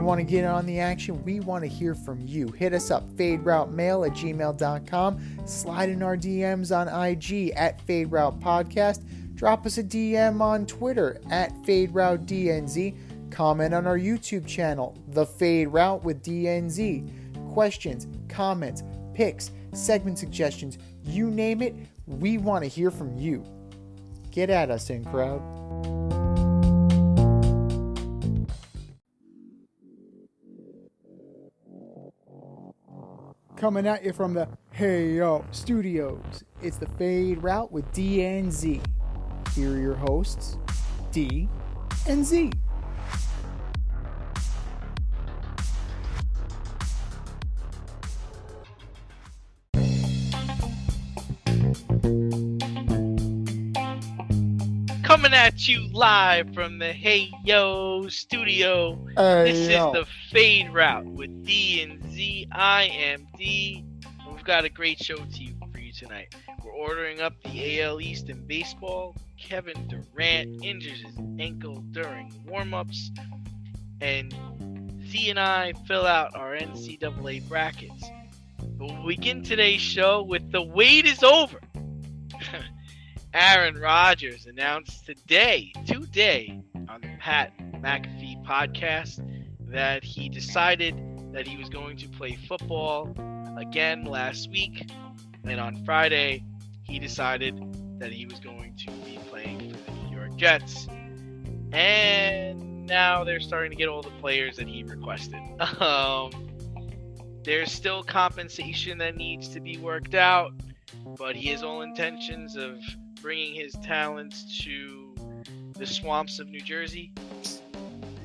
You want to get on the action? We want to hear from you. Hit us up, faderoutemail@gmail.com. Slide in our DMs on IG @FadeRoutePodcast. Drop us a DM on Twitter @FadeRouteDNZ. Comment on our YouTube channel, The Fade Route with DNZ. Questions, comments, picks, segment suggestions, you name it, we want to hear from you. Get at us, in crowd. Coming at you from the Hey Yo Studios, it's The Fade Route with DNZ. Here are your hosts, D and Z. Coming at you live from the Hey Yo Studio. This is the Fade Route with D and Z. I am D. And we've got a great show for you tonight. We're ordering up the AL East in baseball. Kevin Durant injures his ankle during warm-ups. And Z and I fill out our NCAA brackets. But we'll begin today's show with the wait is over. Aaron Rodgers announced today, on the Pat McAfee podcast, that he decided that he was going to play football again last week. And on Friday, he decided that he was going to be playing for the New York Jets. And now they're starting to get all the players that he requested. There's still compensation that needs to be worked out, but he has all intentions of bringing his talents to the swamps of New Jersey.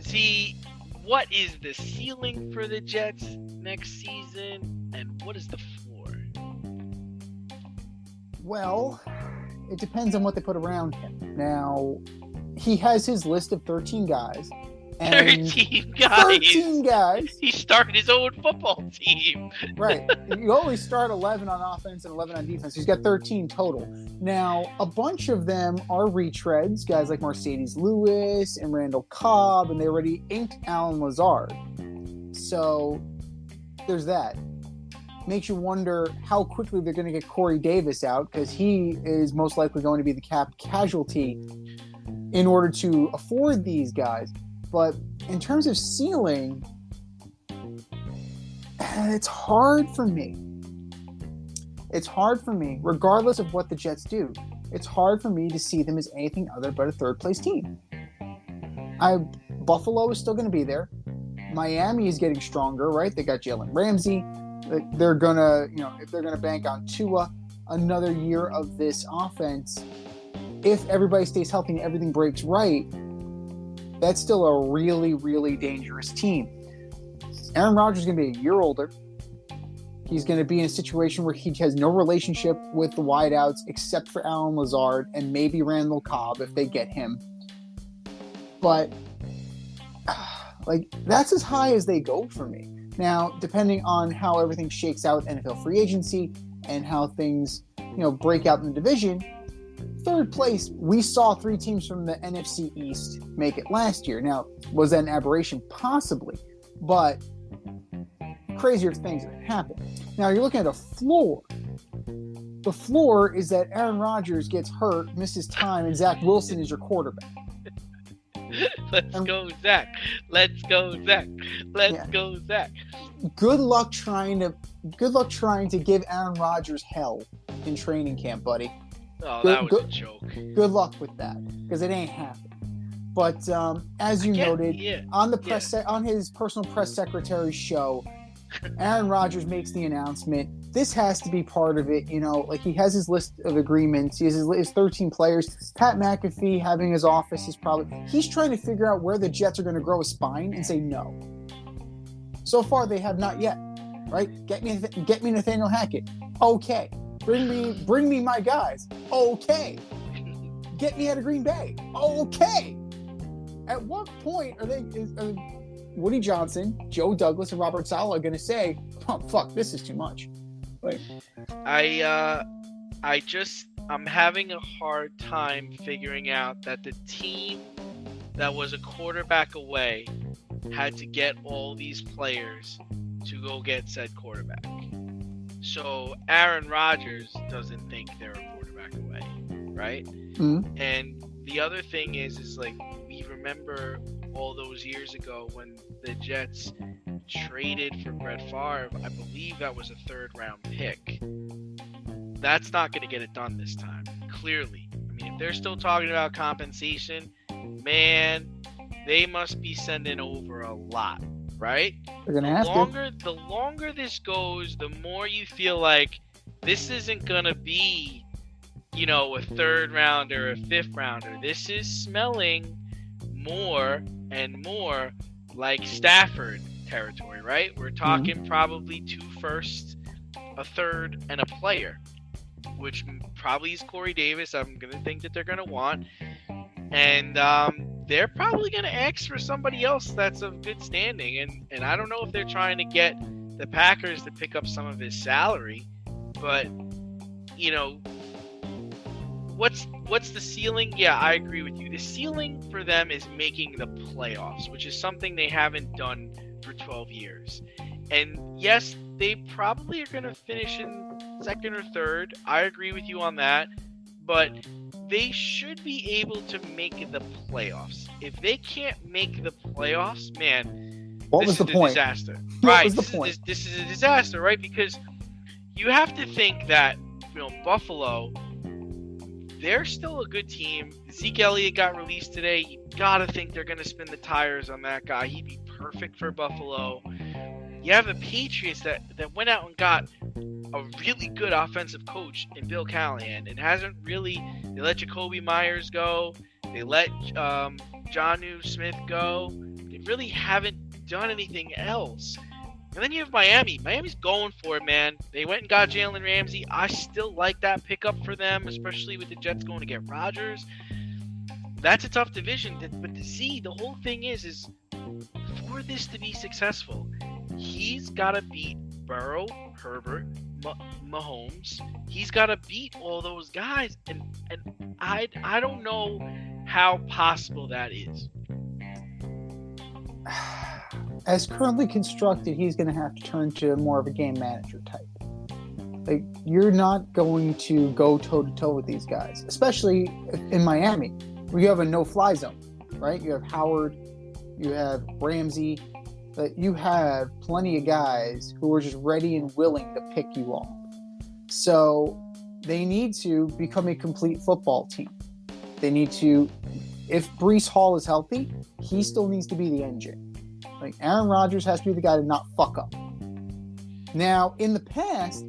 Z, what is the ceiling for the Jets next season, and what is the floor? Well, it depends on what they put around him. Now, he has his list of 13 guys. 13 guys. 13 guys. He started his own football team. Right. You always start 11 on offense and 11 on defense. He's got 13 total. Now, a bunch of them are retreads, guys like Mercedes Lewis and Randall Cobb, and they already inked Alan Lazard. So there's that. Makes you wonder how quickly they're going to get Corey Davis out, because he is most likely going to be the cap casualty in order to afford these guys. But in terms of ceiling, it's hard for me. It's hard for me, regardless of what the Jets do. It's hard for me to see them as anything other but a third-place team. Buffalo is still going to be there. Miami is getting stronger, right? They got Jalen Ramsey. They're gonna, if they're gonna bank on Tua, another year of this offense. If everybody stays healthy and everything breaks right, that's still a really, really dangerous team. Aaron Rodgers is going to be a year older. He's going to be in a situation where he has no relationship with the wideouts except for Alan Lazard and maybe Randall Cobb if they get him. But, that's as high as they go for me. Now, depending on how everything shakes out NFL free agency and how things, break out in the division, third place, we saw 3 teams from the NFC East make it last year. Now, was that an aberration? Possibly. But crazier things have happened. Now, you're looking at a floor. The floor is that Aaron Rodgers gets hurt, misses time, and Zach Wilson is your quarterback. Let's go, Zach. Let's go, Zach. Go, Zach. Good luck trying to give Aaron Rodgers hell in training camp, buddy. Oh, that was a joke. Good luck with that, because it ain't happening. But as you noted, on his personal press secretary show, Aaron Rodgers makes the announcement. This has to be part of it. He has his list of agreements. He has his 13 players. Pat McAfee having his office is probably... He's trying to figure out where the Jets are going to grow a spine and say no. So far, they have not yet. Right? Get me Nathaniel Hackett. Okay. Bring me my guys. Okay. Get me out of Green Bay. Okay. At what point are Woody Johnson, Joe Douglas, and Robert Saleh going to say, "Oh fuck, this is too much"? I'm having a hard time figuring out that the team that was a quarterback away had to get all these players to go get said quarterback. So Aaron Rodgers doesn't think they're a quarterback away, right? Mm-hmm. And the other thing is like, we remember all those years ago when the Jets traded for Brett Favre. I believe that was a 3rd-round pick. That's not going to get it done this time, clearly. I mean, if they're still talking about compensation, man, they must be sending over a lot, right? They're going to have to. The longer this goes, the more you feel like this isn't going to be, a 3rd rounder, a 5th rounder. This is smelling more and more like Stafford territory, right? We're talking probably 2 firsts, a 3rd, and a player, which probably is Corey Davis. I'm going to think that they're going to want. And they're probably going to ask for somebody else that's of good standing. And I don't know if they're trying to get the Packers to pick up some of his salary. But, what's the ceiling? Yeah, I agree with you. The ceiling for them is making the playoffs, which is something they haven't done for 12 years. And yes, they probably are going to finish in 2nd or 3rd. I agree with you on that. But they should be able to make the playoffs. If they can't make the playoffs, man, this is a disaster. Right. This is a disaster, right? Because you have to think that, Buffalo, they're still a good team. Zeke Elliott got released today. You got to think they're going to spin the tires on that guy. He'd be perfect for Buffalo. You have the Patriots that went out and got a really good offensive coach in Bill Callahan. It hasn't really. They let Jacoby Myers go. They let Jonnu Smith go. They really haven't done anything else. And then you have Miami. Miami's going for it, man. They went and got Jalen Ramsey. I still like that pickup for them, especially with the Jets going to get Rodgers. That's a tough division. But to see, the whole thing is for this to be successful, he's got to beat Burrow, Herbert, Mahomes. He's got to beat all those guys. And I don't know how possible that is. As currently constructed, he's going to have to turn to more of a game manager type. Like, you're not going to go toe-to-toe with these guys, especially in Miami, where you have a no-fly zone, right? You have Howard, you have Ramsey, you have plenty of guys who are just ready and willing to pick you off. So they need to become a complete football team. They need to, if Breece Hall is healthy, he still needs to be the engine. Like, Aaron Rodgers has to be the guy to not fuck up. Now, in the past,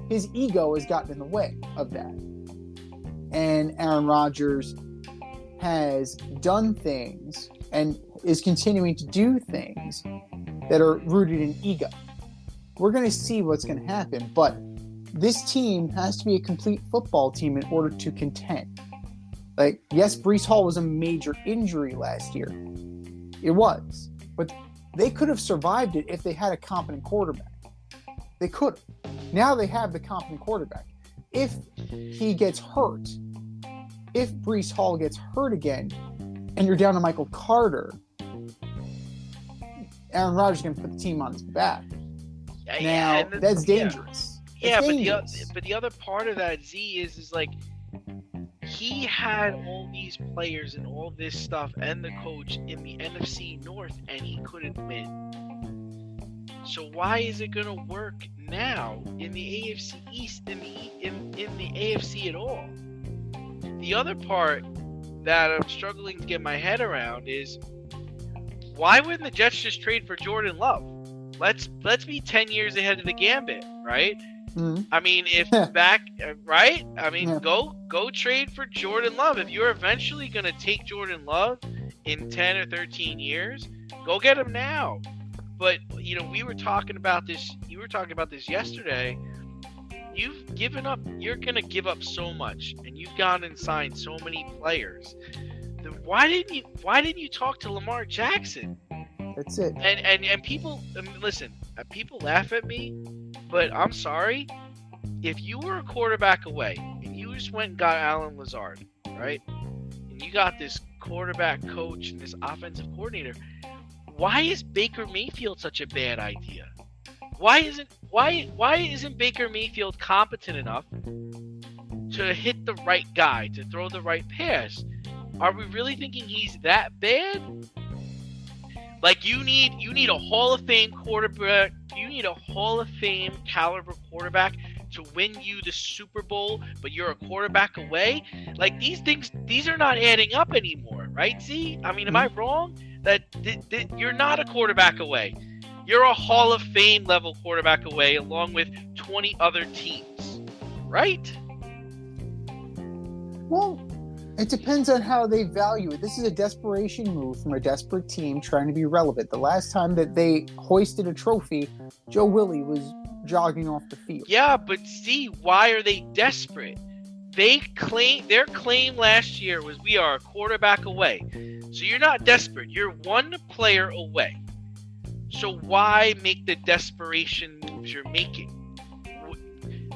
his ego has gotten in the way of that. And Aaron Rodgers has done things and is continuing to do things that are rooted in ego. We're going to see what's going to happen, but this team has to be a complete football team in order to contend. Like, yes, Breece Hall was a major injury last year. It was. But they could have survived it if they had a competent quarterback. They could have. Now they have the competent quarterback. If he gets hurt, if Breece Hall gets hurt again, and you're down to Michael Carter, Aaron Rodgers is going to put the team on his back. Now, that's dangerous. Yeah, but the other part of that, Z, is like, he had all these players and all this stuff and the coach in the NFC North, and he couldn't win. So why is it going to work now in the AFC East, in the AFC at all? The other part that I'm struggling to get my head around is, why wouldn't the Jets just trade for Jordan Love? Let's be 10 years ahead of the gambit, right? Mm-hmm. I mean, if back, right? I mean, go trade for Jordan Love. If you're eventually going to take Jordan Love in 10 or 13 years, go get him now. But, we were talking about this. You were talking about this yesterday. You've given up. You're going to give up so much, and you've gone and signed so many players. Why didn't you talk to Lamar Jackson? That's it. And people, listen, people laugh at me, but I'm sorry. If you were a quarterback away and you just went and got Alan Lazard, right? And you got this quarterback coach and this offensive coordinator, why is Baker Mayfield such a bad idea? Why isn't Baker Mayfield competent enough to hit the right guy, to throw the right pass? Are we really thinking he's that bad? Like, you need a Hall of Fame quarterback. You need a Hall of Fame caliber quarterback to win you the Super Bowl, but you're a quarterback away. Like, these are not adding up anymore, right? See, I mean, am I wrong? That you're not a quarterback away. You're a Hall of Fame level quarterback away, along with 20 other teams, right? Well, it depends on how they value it. This is a desperation move from a desperate team trying to be relevant. The last time that they hoisted a trophy, Joe Willie was jogging off the field. Yeah, but see, why are they desperate? Their claim last year was, we are a quarterback away. So you're not desperate. You're one player away. So why make the desperation moves you're making?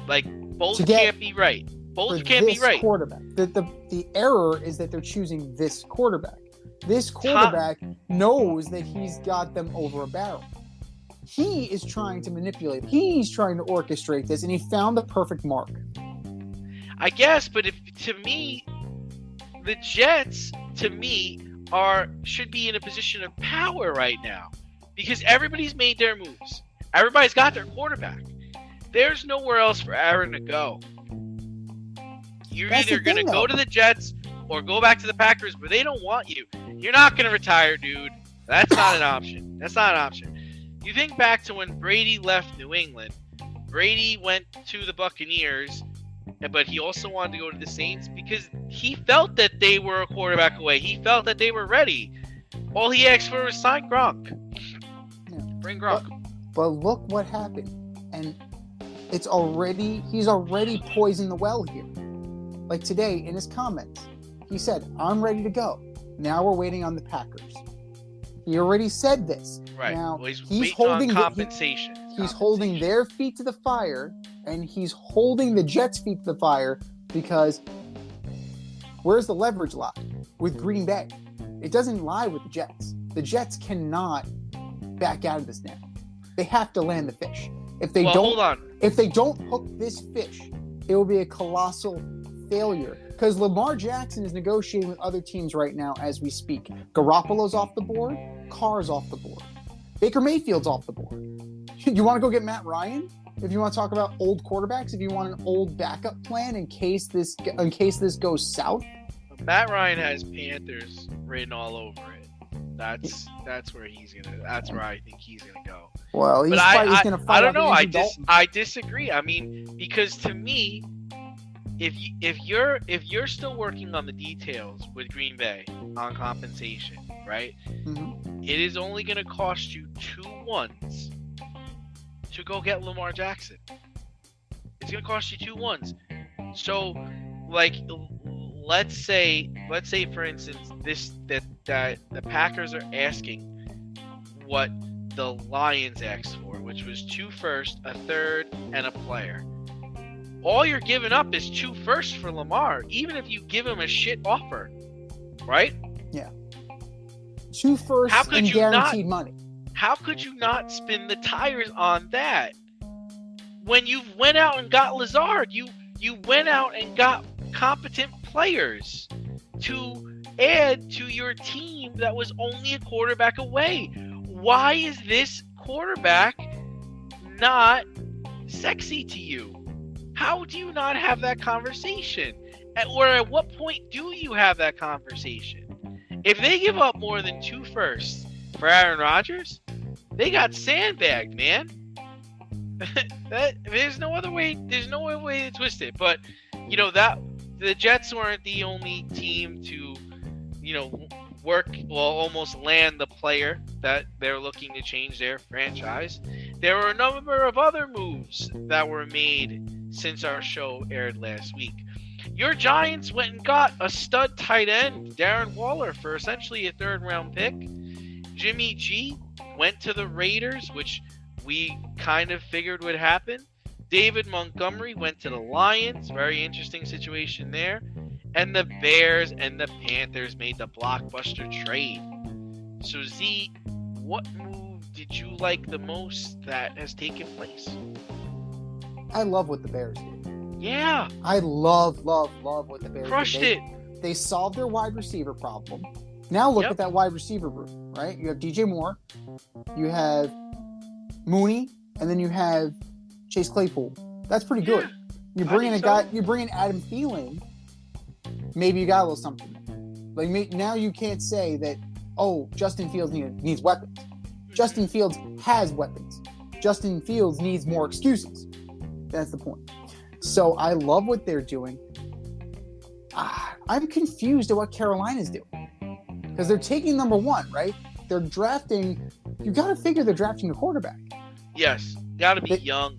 Like, both can't be right. Both can't be right. Quarterback. The error is that they're choosing this quarterback. This quarterback knows that he's got them over a barrel. He is trying to manipulate. He's trying to orchestrate this, and he found the perfect mark. I guess, but to me, the Jets, should be in a position of power right now, because everybody's made their moves. Everybody's got their quarterback. There's nowhere else for Aaron to go. You're either going to go to the Jets or go back to the Packers, but they don't want you. You're not going to retire, dude. That's not an option. That's not an option. You think back to when Brady left New England. Brady went to the Buccaneers, but he also wanted to go to the Saints because he felt that they were a quarterback away. He felt that they were ready. All he asked for was sign Gronk. Yeah. Bring Gronk. But look what happened. And he's already poisoned the well here. Like today, in his comments, he said, I'm ready to go. Now we're waiting on the Packers. He already said this. Right. Now, well, he's holding compensation. He's holding their feet to the fire, and he's holding the Jets' feet to the fire because where's the leverage lie? With Green Bay. It doesn't lie with the Jets. The Jets cannot back out of this now. They have to land the fish. If they don't hook this fish, it will be a colossal failure, because Lamar Jackson is negotiating with other teams right now as we speak. Garoppolo's off the board. Carr's off the board. Baker Mayfield's off the board. You want to go get Matt Ryan? If you want to talk about old quarterbacks, if you want an old backup plan in case this goes south. Matt Ryan has Panthers written all over it. That's where That's where I think he's gonna go. Well, he's gonna fight. I don't know. I disagree. I mean, because to me, if you're still working on the details with Green Bay on compensation, right? Mm-hmm. It is only going to cost you 2 ones to go get Lamar Jackson. It's going to cost you 2 ones. So, like, let's say for instance that the Packers are asking what the Lions asked for, which was 2 firsts, a third, and a player. All you're giving up is 2 firsts for Lamar, even if you give him a shit offer, right? Yeah. 2 firsts and guaranteed money. How could you not spin the tires on that? When you went out and got Lazard, you went out and got competent players to add to your team that was only a quarterback away. Why is this quarterback not sexy to you? How do you not have that conversation? Or at what point do you have that conversation? If they give up more than 2 firsts for Aaron Rodgers, they got sandbagged, man. There's no other way to twist it. But that the Jets weren't the only team to almost land the player that they're looking to change their franchise. There were a number of other moves that were made since our show aired last week. Your Giants went and got a stud tight end, Darren Waller, for essentially a 3rd-round pick. Jimmy G went to the Raiders, which we kind of figured would happen. David Montgomery went to the Lions. Very interesting situation there. And the Bears and the Panthers made the blockbuster trade. So, Z, what move did you like the most that has taken place? I love what the Bears did. Yeah. I love what the Bears crushed did. it. They solved their wide receiver problem. Now look at that wide receiver group, right? You have DJ Moore, you have Mooney, and then you have Chase Claypool. That's pretty good. You bring in a guy. You bring in Adam Thielen. Maybe you got a little something. Like now, you can't say that. Oh, Justin Fields needs weapons. Justin Fields has weapons. Justin Fields needs more excuses. That's the point. So I love what they're doing. I'm confused at what Carolina's doing because they're taking number one, right? They're drafting. You got to figure they're drafting a quarterback. Yes, got to be young.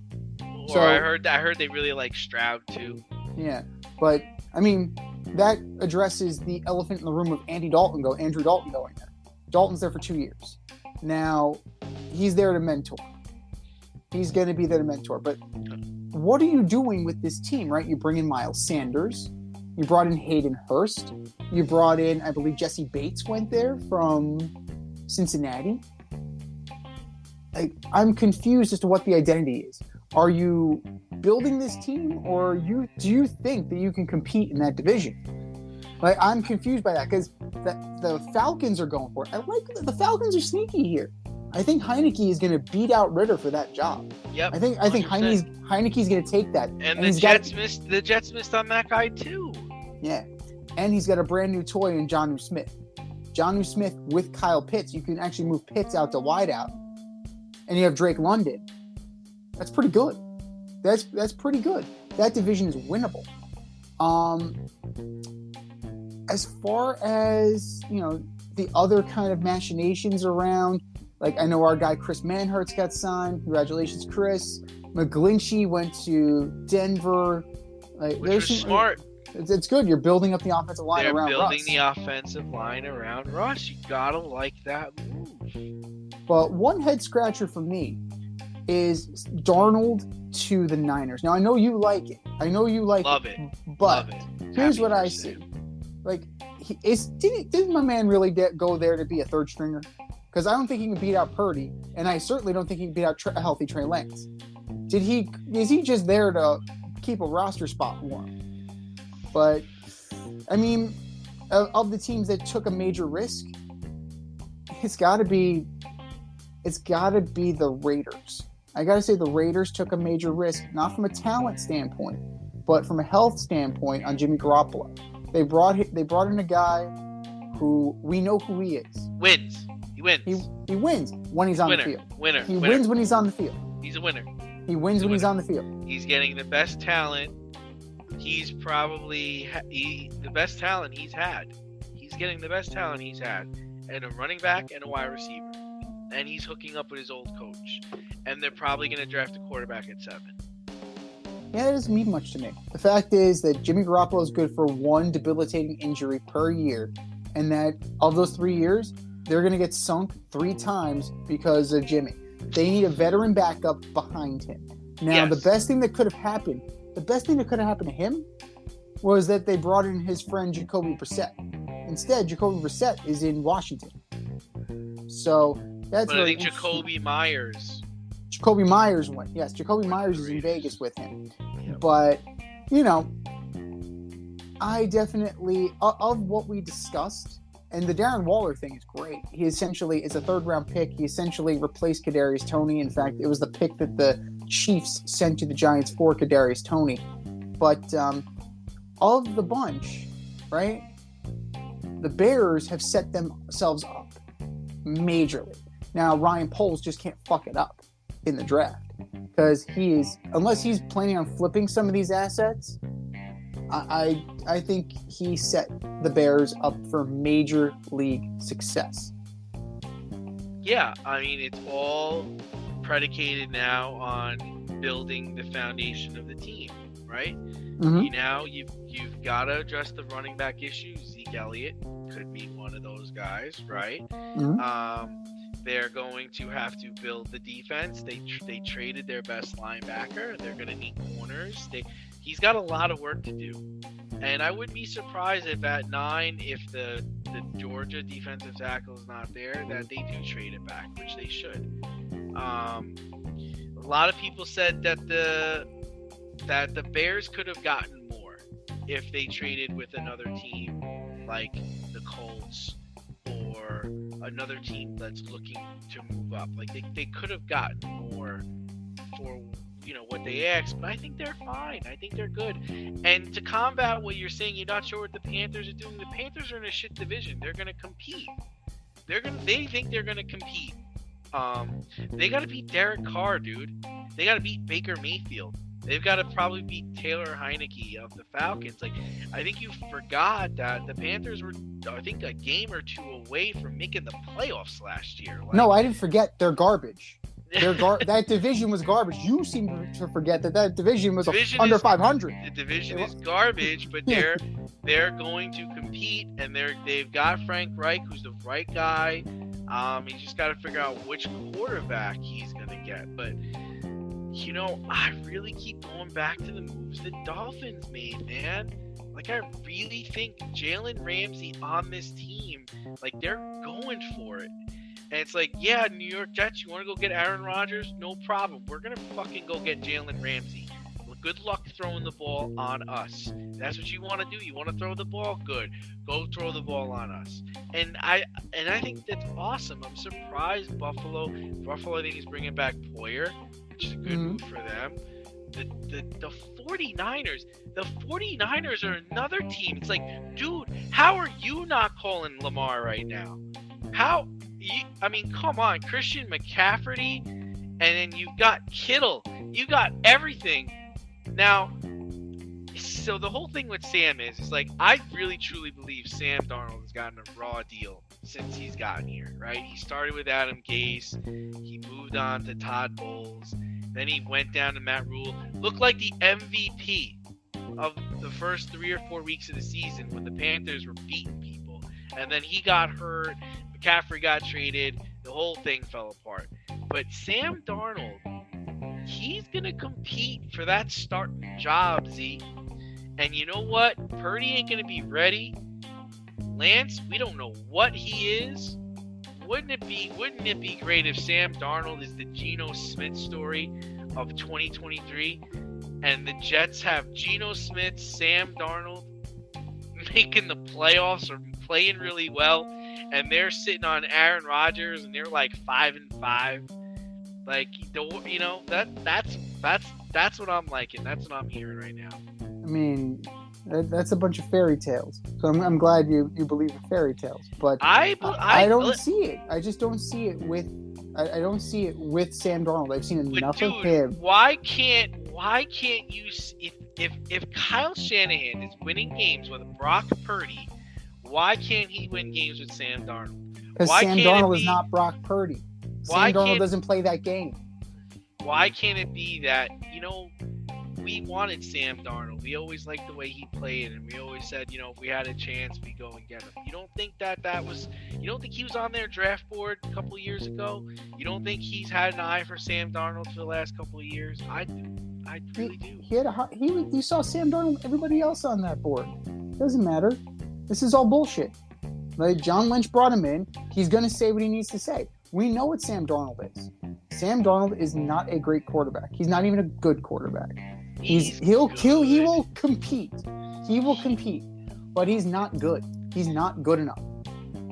Or I heard they really like Stroud too. Yeah, but I mean that addresses the elephant in the room of Andrew Dalton going there. Dalton's there for 2 years. Now he's there to mentor. He's going to be there to mentor. But what are you doing with this team, right? You bring in Miles Sanders. You brought in Hayden Hurst. You brought in, I believe, Jesse Bates went there from Cincinnati. I'm confused as to what the identity is. Are you building this team, or do you think that you can compete in that division? I'm confused by that because the Falcons are going for it. I like that the Falcons are sneaky here. I think Heineke is going to beat out Ritter for that job. Yep. I think Heineke's going to take that. And the Jets missed on that guy too. Yeah, and he's got a brand new toy in Jonnu Smith. Jonnu Smith with Kyle Pitts. You can actually move Pitts out to wide out, and you have Drake London. That's pretty good. That's pretty good. That division is winnable. As far as the other kind of machinations around, I know our guy Chris Manhertz got signed. Congratulations, Chris. McGlinchey went to Denver. Which was smart. It's good. You're building up the offensive line around Russ. They're building the offensive line around Russ. You gotta like that move. But one head scratcher for me is Darnold to the Niners. Now I know you like it. Love it. But here's what I see. Didn't my man really go there to be a third stringer? Because I don't think he can beat out Purdy, and I certainly don't think he can beat out a healthy Trey Lance. Is he just there to keep a roster spot warm? But I mean, of the teams that took a major risk, it's got to be the Raiders. I got to say the Raiders took a major risk, not from a talent standpoint, but from a health standpoint on Jimmy Garoppolo. They brought in a guy who we know who he is. He wins. He wins when he's on the field. He wins when he's on the field. He's a winner. He wins when he's on the field. He's getting the best talent. He's probably the best talent he's had. He's getting the best talent he's had, and a running back and a wide receiver, and he's hooking up with his old coach. And they're probably going to draft a quarterback at 7. Yeah, that doesn't mean much to me. The fact is that Jimmy Garoppolo is good for one debilitating injury per year, and that of those 3 years, they're going to get sunk 3 times because of Jimmy. They need a veteran backup behind him. Now, The best thing that could have happened to him was that they brought in his friend Jacoby Brissett. Instead, Jacoby Brissett is in Washington. So that's I think Jacoby Myers went. Yes, Jacoby Myers is in Vegas with him. Yep. But, I definitely, of what we discussed, and the Darren Waller thing is great. He essentially is a 3rd-round pick. He essentially replaced Kadarius Toney. In fact, it was the pick that the Chiefs sent to the Giants for Kadarius Toney. But of the bunch, right, the Bears have set themselves up majorly. Now, Ryan Poles just can't fuck it up in the draft because unless he's planning on flipping some of these assets, I think he set the Bears up for major league success. Yeah, I mean, it's all predicated now on building the foundation of the team, right? Mm-hmm. You've got to address the running back issue. Zeke Elliott could be one of those guys, right? Mm-hmm. They're going to have to build the defense. They traded their best linebacker. They're going to need corners. He's got a lot of work to do. And I wouldn't be surprised if at 9, if the Georgia defensive tackle is not there, that they do trade it back, which they should. A lot of people said that the Bears could have gotten more if they traded with another team like the Colts or another team that's looking to move up. Like they could have gotten more for what they asked, but I think they're fine. I think they're good. And to combat what you're saying, you're not sure what the Panthers are doing. The Panthers are in a shit division. They're gonna compete. They think they're gonna compete. They gotta beat Derek Carr, dude. They gotta beat Baker Mayfield. They've got to probably beat Taylor Heineke of the Falcons. Like, I think you forgot that the Panthers were, I think, a game or two away from making the playoffs last year. Like, no, I didn't forget. They're garbage. That division was garbage. You seem to forget that division was under 500. The division is garbage, but they're going to compete, and they've got Frank Reich, who's the right guy. He's just got to figure out which quarterback he's going to get. But I really keep going back to the moves the Dolphins made, man. Like, I really think Jalen Ramsey on this team, like, they're going for it. And it's like, yeah, New York Jets, you want to go get Aaron Rodgers? No problem. We're going to fucking go get Jalen Ramsey. Well, good luck throwing the ball on us. That's what you want to do. You want to throw the ball? Good. Go throw the ball on us. And I think that's awesome. I'm surprised Buffalo, I think, is bringing back Poyer, which is a good move for them. The 49ers are another team. It's like, dude, how are you not calling Lamar right now? Come on, Christian McCaffrey, and then you've got Kittle. You got everything. Now, so the whole thing with Sam is like, I really truly believe Sam Darnold has gotten a raw deal since he's gotten here, right? He started with Adam Gase. He moved on to Todd Bowles. Then he went down to Matt Rule. Looked like the MVP of the first 3 or 4 weeks of the season when the Panthers were beating people. And then he got hurt. McCaffrey got traded. The whole thing fell apart. But Sam Darnold, he's going to compete for that starting job, Z. And you know what? Purdy ain't going to be ready. Lance, we don't know what he is. Wouldn't it be great if Sam Darnold is the Geno Smith story of 2023 and the Jets have Geno Smith, Sam Darnold making the playoffs or playing really well, and they're sitting on Aaron Rodgers and they're like 5-5. Like, that's what I'm liking. That's what I'm hearing right now. I mean, that's a bunch of fairy tales. So I'm glad you believe in fairy tales, but I don't see it. I just don't see it with. I don't see it with Sam Darnold. I've seen enough of him. Why can't you? If Kyle Shanahan is winning games with Brock Purdy, why can't he win games with Sam Darnold? Because Sam Darnold is not Brock Purdy. Sam Darnold doesn't play that game. Why can't it be that, we wanted Sam Darnold. We always liked the way he played, and we always said, if we had a chance, we go and get him. You don't think you don't think he was on their draft board a couple of years ago? You don't think he's had an eye for Sam Darnold for the last couple of years? I do. I really do. You saw Sam Darnold, everybody else on that board. Doesn't matter. This is all bullshit. Like, John Lynch brought him in. He's going to say what he needs to say. We know what Sam Darnold is. Sam Darnold is not a great quarterback. He's not even a good quarterback. He will compete. He will compete. But he's not good. He's not good enough.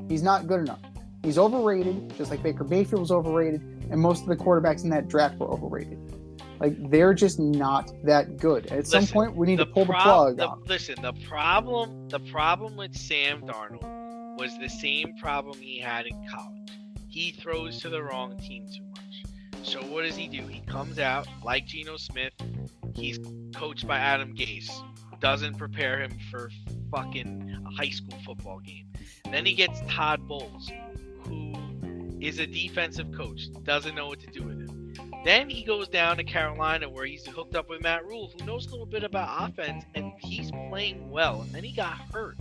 He's not good enough. He's overrated, just like Baker Mayfield was overrated, and most of the quarterbacks in that draft were overrated. Like, they're just not that good. At some point, we need to pull the plug out. The problem with Sam Darnold was the same problem he had in college. He throws to the wrong team too much. So what does he do? He comes out, like Geno Smith. He's coached by Adam Gase, who doesn't prepare him for fucking a high school football game. Then he gets Todd Bowles, who is a defensive coach, doesn't know what to do with him. Then he goes down to Carolina, where he's hooked up with Matt Rule, who knows a little bit about offense, and he's playing well. And then he got hurt.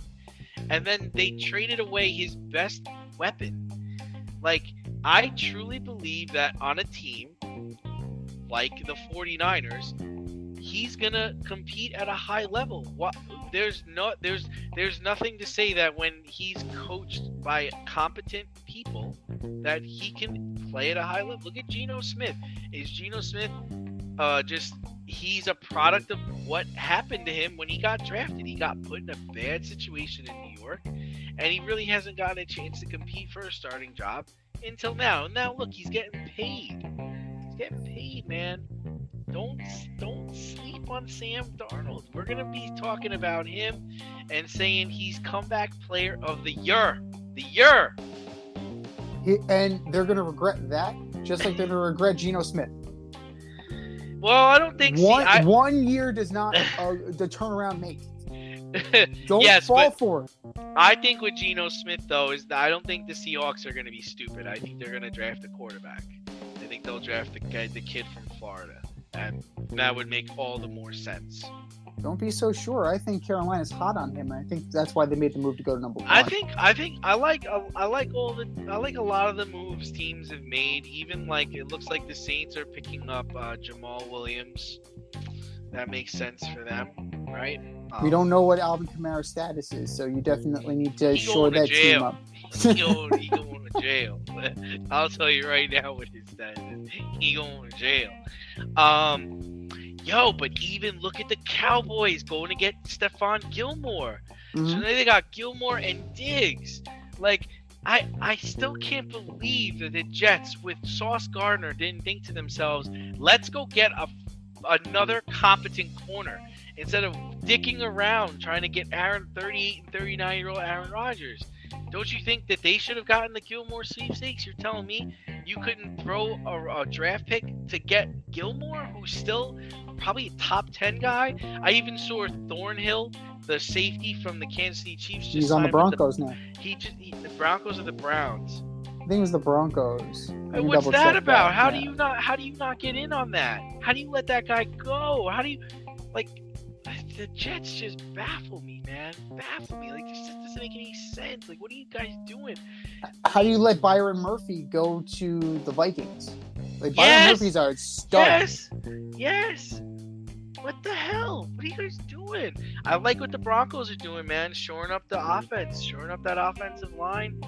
And then they traded away his best weapon. Like, I truly believe that on a team like the 49ers, he's going to compete at a high level. there's nothing to say that when he's coached by competent people that he can play at a high level. Look at Geno Smith. Is Geno Smith he's a product of what happened to him when he got drafted? He got put in a bad situation in New York, and he really hasn't gotten a chance to compete for a starting job until now. Now look, he's getting paid. He's getting paid, man. Don't sleep on Sam Darnold. We're gonna be talking about him and saying he's comeback player of the year. And they're gonna regret that, just like they're gonna regret Geno Smith. Well, I don't think 1 year does not the turnaround make. Don't fall for it. I think with Geno Smith though is that I don't think the Seahawks are going to be stupid. I think they're going to draft a quarterback. I think they'll draft the kid from Florida, and that would make all the more sense. Don't be so sure. I think Carolina's hot on him. I think that's why they made the move to go to number 1. I think I like a lot of the moves teams have made. Even like it looks like the Saints are picking up Jamal Williams. That makes sense for them, right? We don't know what Alvin Kamara's status is, so you definitely need to shore that team up. He going to jail. I'll tell you right now what his status is. He going to jail. But even look at the Cowboys going to get Stephon Gilmore. Mm-hmm. So now they got Gilmore and Diggs. Like, I still can't believe that the Jets with Sauce Gardner didn't think to themselves, let's go get another competent corner instead of dicking around trying to get 38 and 39-year-old Aaron Rodgers. Don't you think that they should have gotten the Gilmore sweepstakes? You're telling me you couldn't throw a draft pick to get Gilmore, who's still probably a top 10 guy? I even saw Thornhill, the safety from the Kansas City Chiefs. He's on the Broncos now. The Broncos or the Browns? I think it was the Broncos. What's that about? How do you not get in on that? How do you let that guy go? How do you the Jets just baffle me, man. Baffle me. Like, this just doesn't make any sense. Like, what are you guys doing? How do you let Byron Murphy go to the Vikings? Byron Murphy's our star. Yes. What the hell? What are you guys doing? I like what the Broncos are doing, man. Shoring up the offense. Shoring up that offensive line.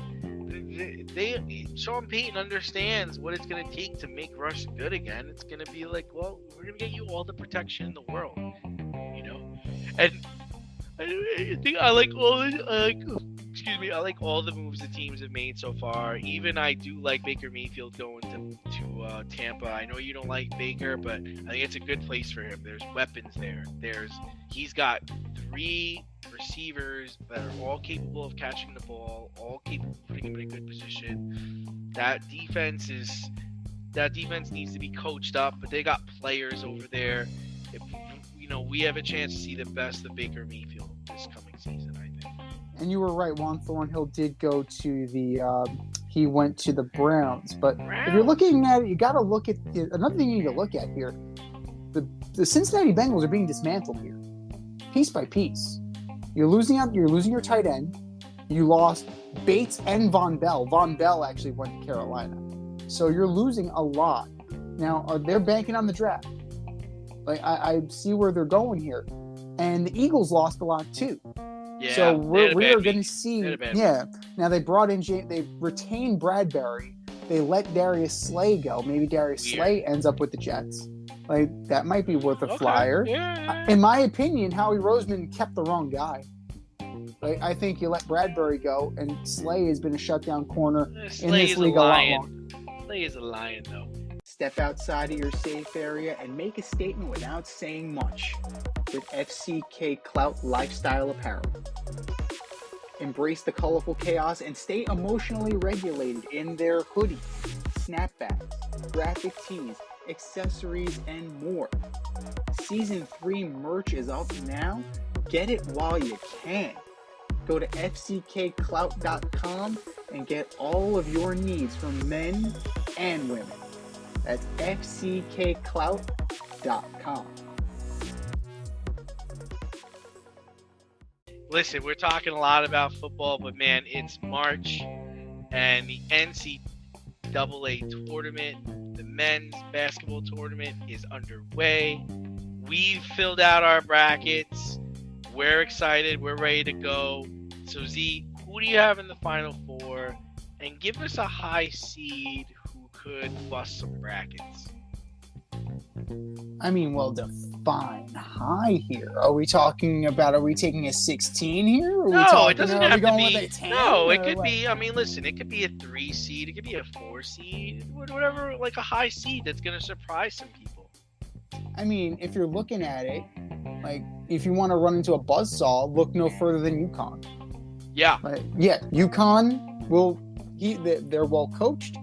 Sean Payton understands what it's going to take to make Rush good again. It's going to be like, well, we're going to get you all the protection in the world, And I think I like all the moves the teams have made so far. Even I do like Baker Mayfield going to Tampa. I know you don't like Baker, but I think it's a good place for him. There's weapons there. He's got 3 receivers that are all capable of catching the ball, all capable of putting him in a good position. That defense needs to be coached up, but they got players over there. We have a chance to see the best of Baker Mayfield this coming season, I think. And you were right. Juan Thornhill did go to he went to the Browns. But if you're looking at it, you got to look at another thing you need to look at here. The Cincinnati Bengals are being dismantled here, piece by piece. You're losing your tight end. You lost Bates and Von Bell. Von Bell actually went to Carolina. So you're losing a lot. Now, they're banking on the draft. Like, I see where they're going here. And the Eagles lost a lot too. Yeah, so we are going to see. Yeah. Now they brought in they retained Bradbury. They let Darius Slay go. Maybe Darius Slay ends up with the Jets. Like, that might be worth a flyer. Yeah. In my opinion, Howie Roseman kept the wrong guy. Like, I think you let Bradbury go, and Slay has been a shutdown corner in this league a lot longer. Slay is a lion, though. Step outside of your safe area and make a statement without saying much with FCK Clout Lifestyle Apparel. Embrace the colorful chaos and stay emotionally regulated in their hoodies, snapbacks, graphic tees, accessories, and more. Season 3 merch is up now. Get it while you can. Go to fckclout.com and get all of your needs from men and women. That's fckclout.com. Listen, we're talking a lot about football, but man, it's March and the NCAA tournament, the men's basketball tournament is underway. We've filled out our brackets. we're excited. We're ready to go. So, Z, who do you have in the Final Four? And give us a high seed who could bust some brackets. I mean, well, define high here. Are we taking a 16 here? No, it doesn't have to be. No, it could be. I mean, listen, it could be a 3 seed. It could be a 4 seed. Whatever, like a high seed that's going to surprise some people. I mean, if you're looking at it, like, if you want to run into a buzzsaw, look no further than UConn. Yeah. UConn they're well coached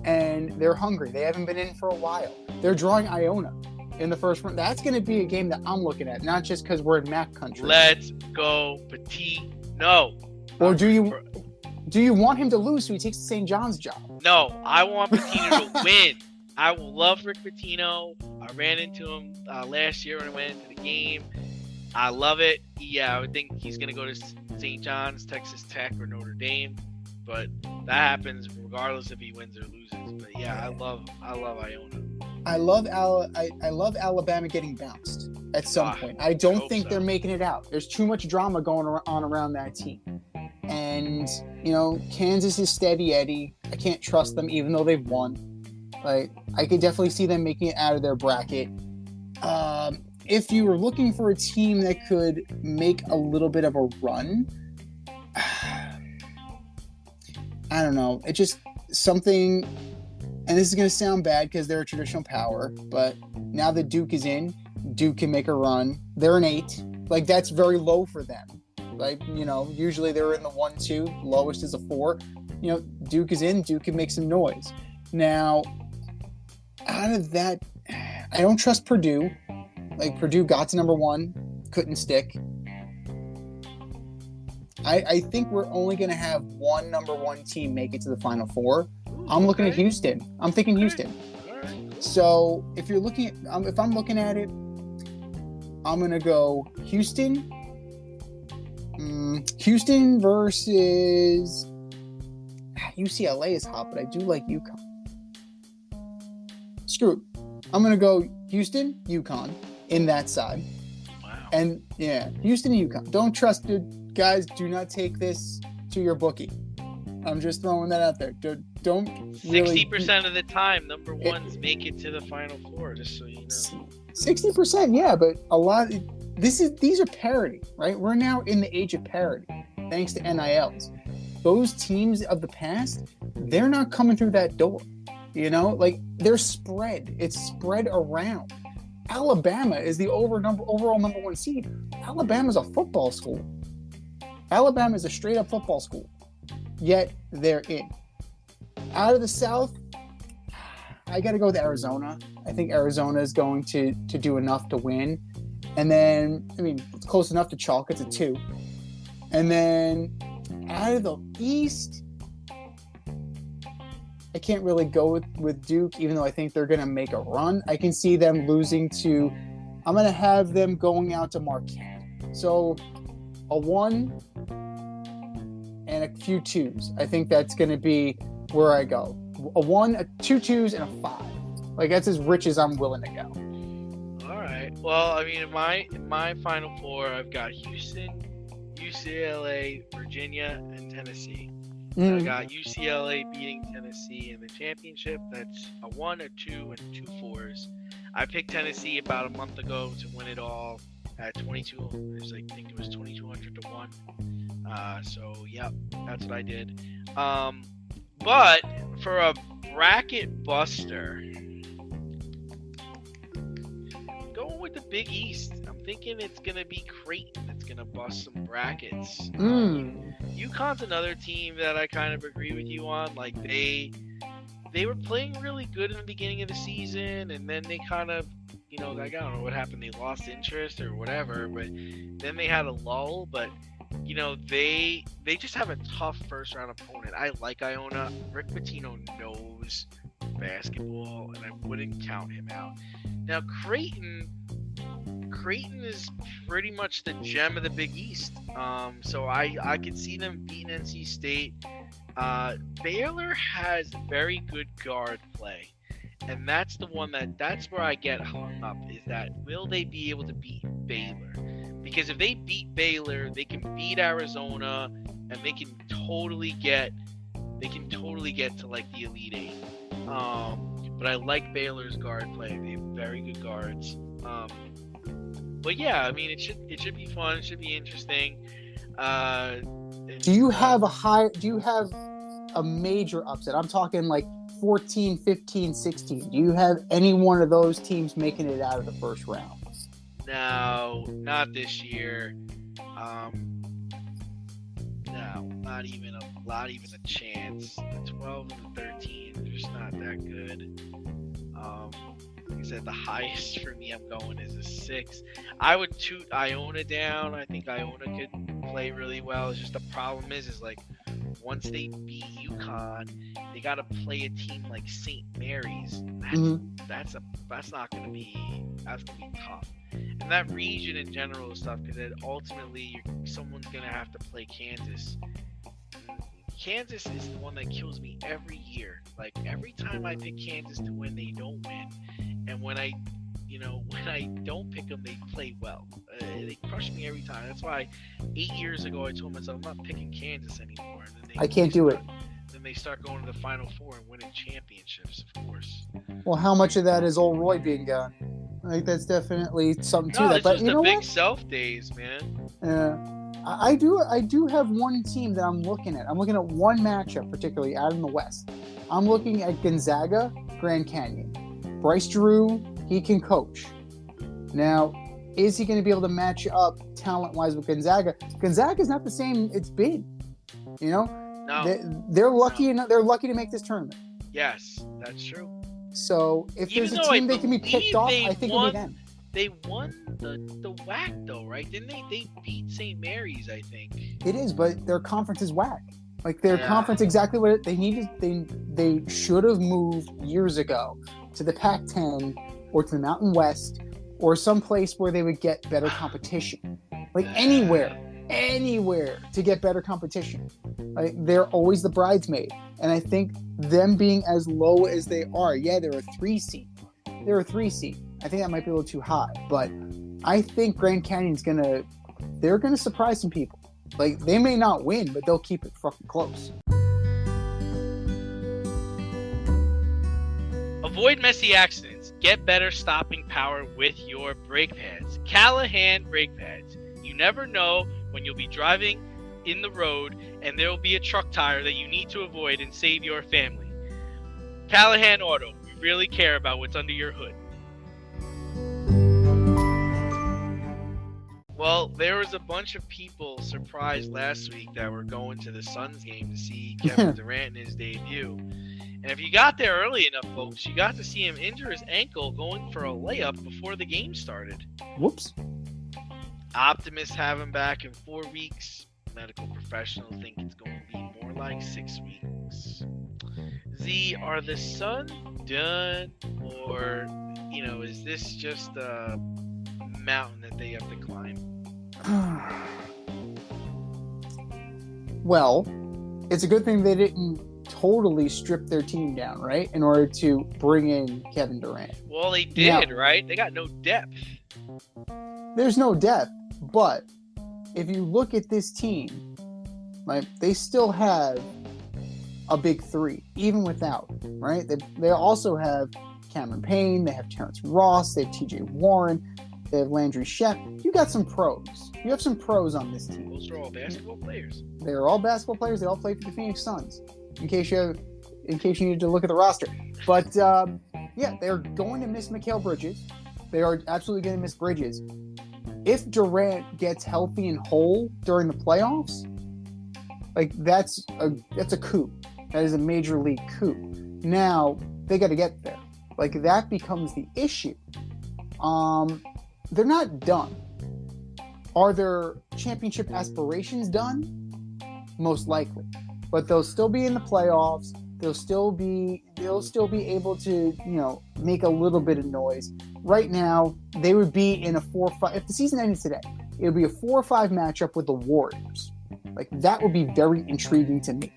and they're hungry. They haven't been in for a while. They're drawing Iona in the first round. That's going to be a game that I'm looking at, not just because we're in MAC country. Let's go, Pitino. Or do you want him to lose so he takes the St. John's job? No, I want Pitino to win. I will love Rick Pitino. I ran into him last year when I went into the game. I love it. Yeah, I would think he's going to go to St. John's, Texas Tech, or Notre Dame. But that happens regardless if he wins or loses. But yeah, I love Iona. I love Alabama getting bounced at some point. I don't think they're making it out. There's too much drama going on around that team. And, Kansas is steady Eddie. I can't trust them even though they've won. Like, I could definitely see them making it out of their bracket. If you were looking for a team that could make a little bit of a run, I don't know. It's just something, and this is going to sound bad because they're a traditional power, but now that Duke is in, Duke can make a run. They're an 8. Like, that's very low for them. Like, usually they're in the 1-2. Lowest is a 4. Duke is in. Duke can make some noise. Now, out of that, I don't trust Purdue. Like, Purdue got to number 1, couldn't stick. I think we're only going to have one number 1 team make it to the Final Four. I'm looking at Houston. I'm thinking Houston. So if you're looking at, if I'm looking at it, I'm going to go Houston. Houston versus UCLA is hot, but I do like UConn. Screw it. I'm going to go Houston, UConn in that side. Wow. And yeah, Houston and UConn. Don't trust it. Guys, do not take this to your bookie. I'm just throwing that out there. Don't 60% of the time, number 1s make it to the Final Four, just so you know. 60%, yeah, but a lot. These are parity, right? We're now in the age of parity, thanks to NILs. Those teams of the past, they're not coming through that door. Like, they're spread. It's spread around. Alabama is the overall number 1 seed. Alabama's a football school. Alabama is a straight-up football school, yet they're in. Out of the South, I got to go with Arizona. I think Arizona is going to do enough to win. And then, it's close enough to chalk. It's a 2. And then out of the East, I can't really go with Duke, even though I think they're going to make a run. I can see them losing to – I'm going to have them going out to Marquette. So a 1 and a few 2s. I think that's going to be where I go. A 1, 2 2s, and a 5. Like, that's as rich as I'm willing to go. All right. Well, in my Final Four, I've got Houston, UCLA, Virginia, and Tennessee. I got UCLA beating Tennessee in the championship. That's a 1, a 2, and 2 4s. I picked Tennessee about a month ago to win it all at 22. I think it was 2,200 to 1. So, yep, that's what I did. But for a bracket buster, I'm going with the Big East. I'm thinking it's going to be Creighton that's going to bust some brackets. UConn's another team that I kind of agree with you on. Like, they were playing really good in the beginning of the season, and then they kind of, like, I don't know what happened. They lost interest or whatever, but then they had a lull. But they just have a tough first round opponent. I like Iona. Rick Pitino knows basketball, and I wouldn't count him out. Now Creighton is pretty much the gem of the Big East. So I could see them beating NC State. Baylor has very good guard play, and that's where I get hung up. Is that will they be able to beat Baylor? Because if they beat Baylor, they can beat Arizona, and they can totally get to like the Elite Eight. But I like Baylor's guard play. They have very good guards. But yeah, I mean, it should be fun. It should be interesting. Do you have a major upset? I'm talking like 14, 15, 16. Do you have any one of those teams making it out of the first round? No, not this year. No, not even a chance. The 12 and the 13, they're just not that good. Like I said, the highest for me I'm going is a 6. I would toot Iona down. I think Iona could play really well. It's just the problem is like once they beat UConn, they got to play a team like St. Mary's. That's gonna be tough. And that region in general is tough because then ultimately someone's gonna have to play Kansas. Kansas is the one that kills me every year. Like every time I pick Kansas to win, they don't win. And when I don't pick them, they play well. They crush me every time. That's why 8 years ago I told myself I'm not picking Kansas anymore. And then I can't do it. Then they start going to the Final Four and winning championships, of course. Well, how much of that is old Roy being gone? Like that's definitely something to that. It's but just you know the big what? self days, man. Yeah. I do have one team that I'm looking at. I'm looking at one matchup, particularly out in the West. I'm looking at Gonzaga, Grand Canyon. Bryce Drew, he can coach. Now, is he going to be able to match up talent-wise with Gonzaga? Gonzaga's not the same it's been. You know, they're lucky. They're lucky to make this tournament. Yes, that's true. So if there's a team they can be picked off, I think it'll be them. They won the WAC though, right? Didn't they? They beat St. Mary's, I think. It is, but their conference is WAC. Like their conference, exactly what they needed. They should have moved years ago to the Pac-10 or to the Mountain West or someplace where they would get better competition. Like anywhere to get better competition. Like they're always the bridesmaid, and I think them being as low as they are, they're a 3 seed. They're a 3 seed. I think that might be a little too high, but I think Grand Canyon's gonna surprise some people. Like they may not win, but they'll keep it fucking close. Avoid messy accidents. Get better stopping power with your brake pads. Callahan brake pads. You never know when you'll be driving in the road and there will be a truck tire that you need to avoid and save your family. Callahan Auto. We really care about what's under your hood. Well, there was a bunch of people surprised last week that were going to the Suns game to see Kevin Durant in his debut. And if you got there early enough, folks, you got to see him injure his ankle going for a layup before the game started. Whoops. Optimists have him back in 4 weeks. Medical professionals think it's going to be more like 6 weeks. Z, are the Suns done? Or, is this just a mountain that they have to climb? Well, it's a good thing they didn't totally strip their team down, right? In order to bring in Kevin Durant. Well, they did, right? They got no depth. There's no depth, but if you look at this team, like they still have a big 3, even without, right? They also have Cameron Payne, they have Terrence Ross, they have TJ Warren, they have Landry Shamet. You got some pros. You have some pros on this team. Those are all basketball players. They're all basketball players. They all play for the Phoenix Suns. In case you need to look at the roster. But they're going to miss Mikal Bridges. They are absolutely going to miss Bridges. If Durant gets healthy and whole during the playoffs, like that's a coup. That is a major league coup. Now they got to get there. Like that becomes the issue. They're not done. Are their championship aspirations done? Most likely. But they'll still be in the playoffs. They'll still be able to, make a little bit of noise. Right now, they would be in a 4-5. If the season ended today, it would be a 4-5 matchup with the Warriors. Like that would be very intriguing to me.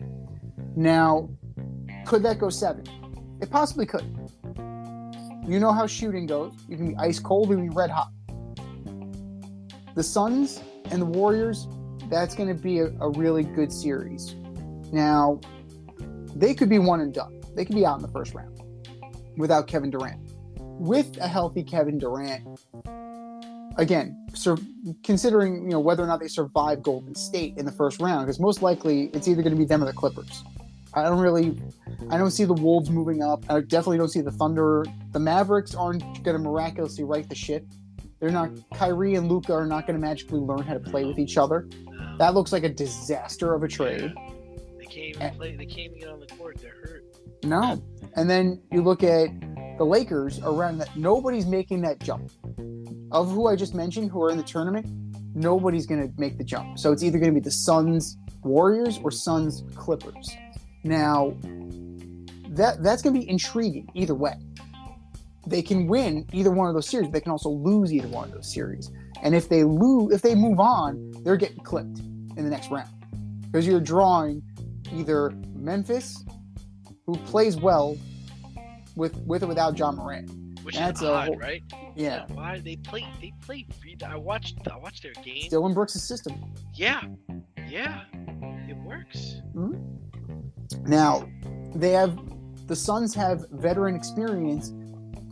Now, could that go 7? It possibly could. You know how shooting goes. You can be ice cold or be red hot. the Suns and the Warriors, that's going to be a really good series. Now, they could be one and done. They could be out in the first round without Kevin Durant. With a healthy Kevin Durant, again, considering whether or not they survive Golden State in the first round, because most likely it's either going to be them or the Clippers. I don't see the Wolves moving up. I definitely don't see the Thunder. The Mavericks aren't going to miraculously right the ship. They're not. Kyrie and Luka are not going to magically learn how to play with each other. That looks like a disaster of a trade. Yeah. They can't even play. They can't even get on the court. They're hurt. No. And then you look at the Lakers around that. Nobody's making that jump. Of who I just mentioned, who are in the tournament, nobody's going to make the jump. So it's either going to be the Suns Warriors or Suns Clippers. Now, that's going to be intriguing either way. They can win either one of those series. They can also lose either one of those series. And if they move on, they're getting clipped in the next round. Because you're drawing either Memphis, who plays well with or without John Morant. Which is odd, right? Yeah. Why they play? I watched their game. Still in Brooks' system. Yeah, it works. Mm-hmm. Now, the Suns have veteran experience.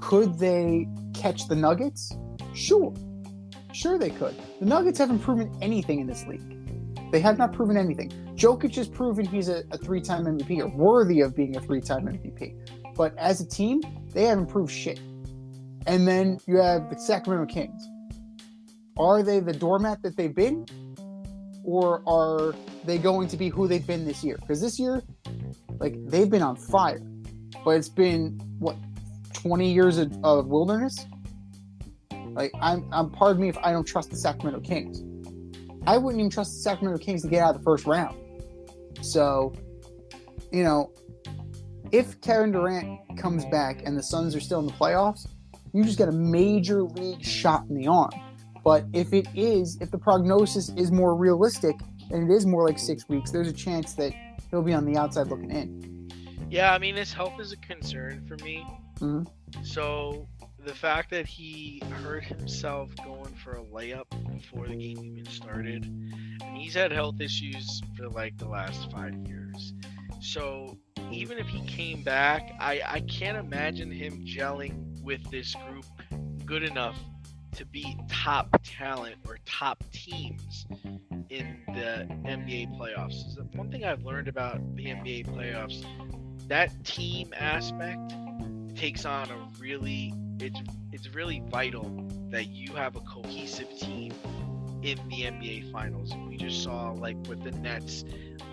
Could they catch the Nuggets? Sure they could. The Nuggets haven't proven anything in this league. They have not proven anything. Jokic has proven he's a 3-time MVP or worthy of being a 3-time MVP. But as a team, they haven't proved shit. And then you have the Sacramento Kings. Are they the doormat that they've been? Or are they going to be who they've been this year? Because this year, they've been on fire. But it's been, 20 years of wilderness? I'm pardon me if I don't trust the Sacramento Kings. I wouldn't even trust the Sacramento Kings to get out of the first round. So, if Kevin Durant comes back and the Suns are still in the playoffs, you just got a major league shot in the arm. But if the prognosis is more realistic and it is more like 6 weeks, there's a chance that he'll be on the outside looking in. Yeah, I mean, his health is a concern for me. Mm-hmm. So the fact that he hurt himself going for a layup before the game even started, and he's had health issues for the last 5 years. So even if he came back, I can't imagine him gelling with this group good enough to beat top talent or top teams in the NBA playoffs. One thing I've learned about the NBA playoffs, that team aspect takes on it's really vital that you have a cohesive team in the NBA Finals. We just saw with the Nets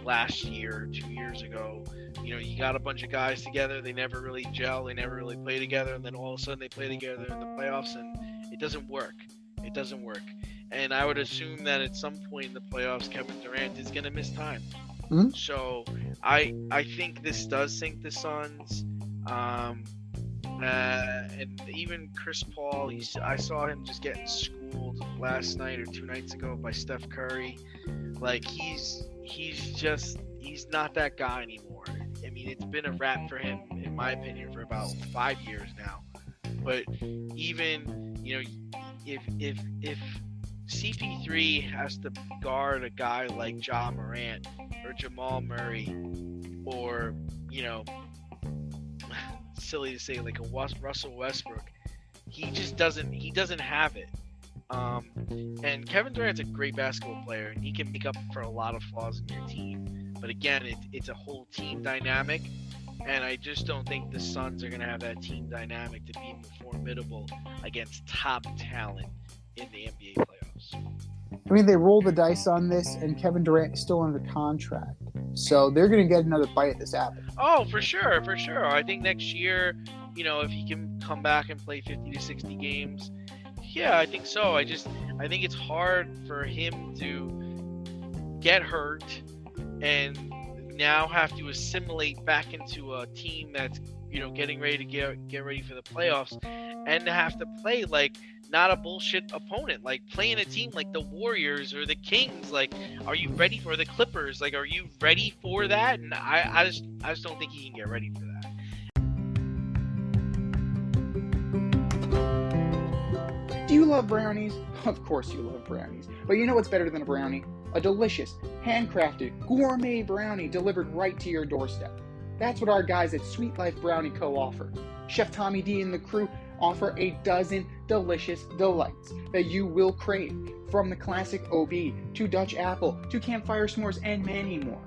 last year, 2 years ago, you got a bunch of guys together, they never really gel, they never really play together, and then all of a sudden they play together in the playoffs and it doesn't work. And I would assume that at some point in the playoffs, Kevin Durant is going to miss time. Mm-hmm. So I think this does sink the Suns. And even Chris Paul, I saw him just getting schooled last night or 2 nights ago by Steph Curry. He's not that guy anymore. I mean, it's been a wrap for him, in my opinion, for about 5 years now. But even, if CP3 has to guard a guy like Ja Morant or Jamal Murray or, silly to say, a Russell Westbrook, he doesn't have it. And Kevin Durant's a great basketball player, and he can make up for a lot of flaws in your team. But again, it's a whole team dynamic, and I just don't think the Suns are going to have that team dynamic to be formidable against top talent in the NBA playoffs. I mean, they roll the dice on this, and Kevin Durant is still under contract. So they're going to get another bite at this apple. Oh, for sure. I think next year, if he can come back and play 50 to 60 games, yeah, I think so. I think it's hard for him to get hurt and now have to assimilate back into a team that's, getting ready to get ready for the playoffs, and to have to play not a bullshit opponent, playing a team like the Warriors or the Kings. Are you ready for the Clippers? Are you ready for that? And I just don't think he can get ready for that. Do you love brownies? Of course you love brownies. But you know what's better than a brownie? A delicious, handcrafted, gourmet brownie delivered right to your doorstep. That's what our guys at Sweet Life Brownie Co. offer. Chef Tommy D and the crew offer a dozen delicious delights that you will crave, from the classic OB to Dutch apple to campfire s'mores and many more.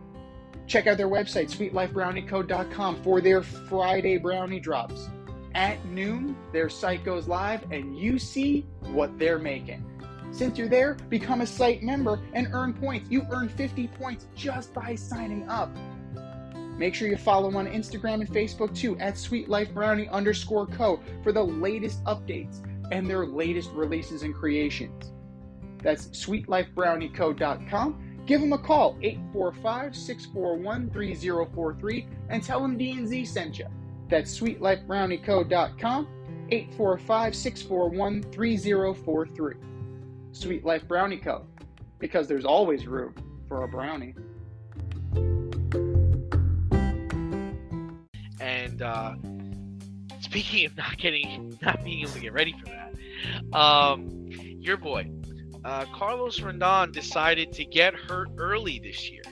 Check out their website, sweetlifebrownieco.com, for their Friday brownie drops. At noon, their site goes live and you see what they're making. Since you're there, become a site member and earn points. You earn 50 points just by signing up. Make sure you follow them on Instagram and Facebook too, at sweetlifebrownie_co, for the latest updates and their latest releases and creations. That's sweetlifebrownieco.com. Give them a call, 845-641-3043, and tell them D&Z sent you. That's sweetlifebrownieco.com, 845-641-3043. Sweet Life Brownie Co., because there's always room for a brownie. And speaking of not being able to get ready for that, your boy, Carlos Rondon decided to get hurt early this year.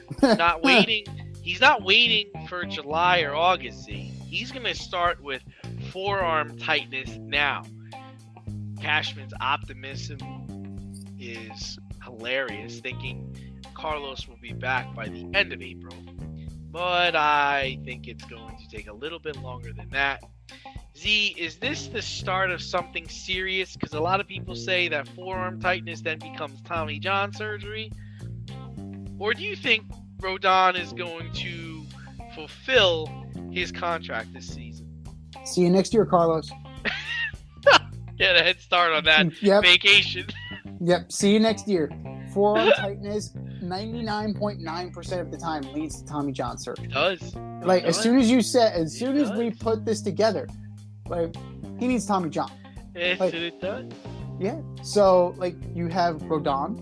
He's not waiting for July or August. He's going to start with forearm tightness now. Cashman's optimism is hilarious, thinking Carlos will be back by the end of April. But I think it's going to take a little bit longer than that. Z, is this the start of something serious? Because a lot of people say that forearm tightness then becomes Tommy John surgery. Or do you think Rodon is going to fulfill his contract this season? See you next year, Carlos. Get a head start on that vacation. Yep, see you next year. Forearm tightness, 99.9% of the time leads to Tommy John surgery. It does. As soon as we put this together, he needs Tommy John. It does. Yeah. So, you have Rodon,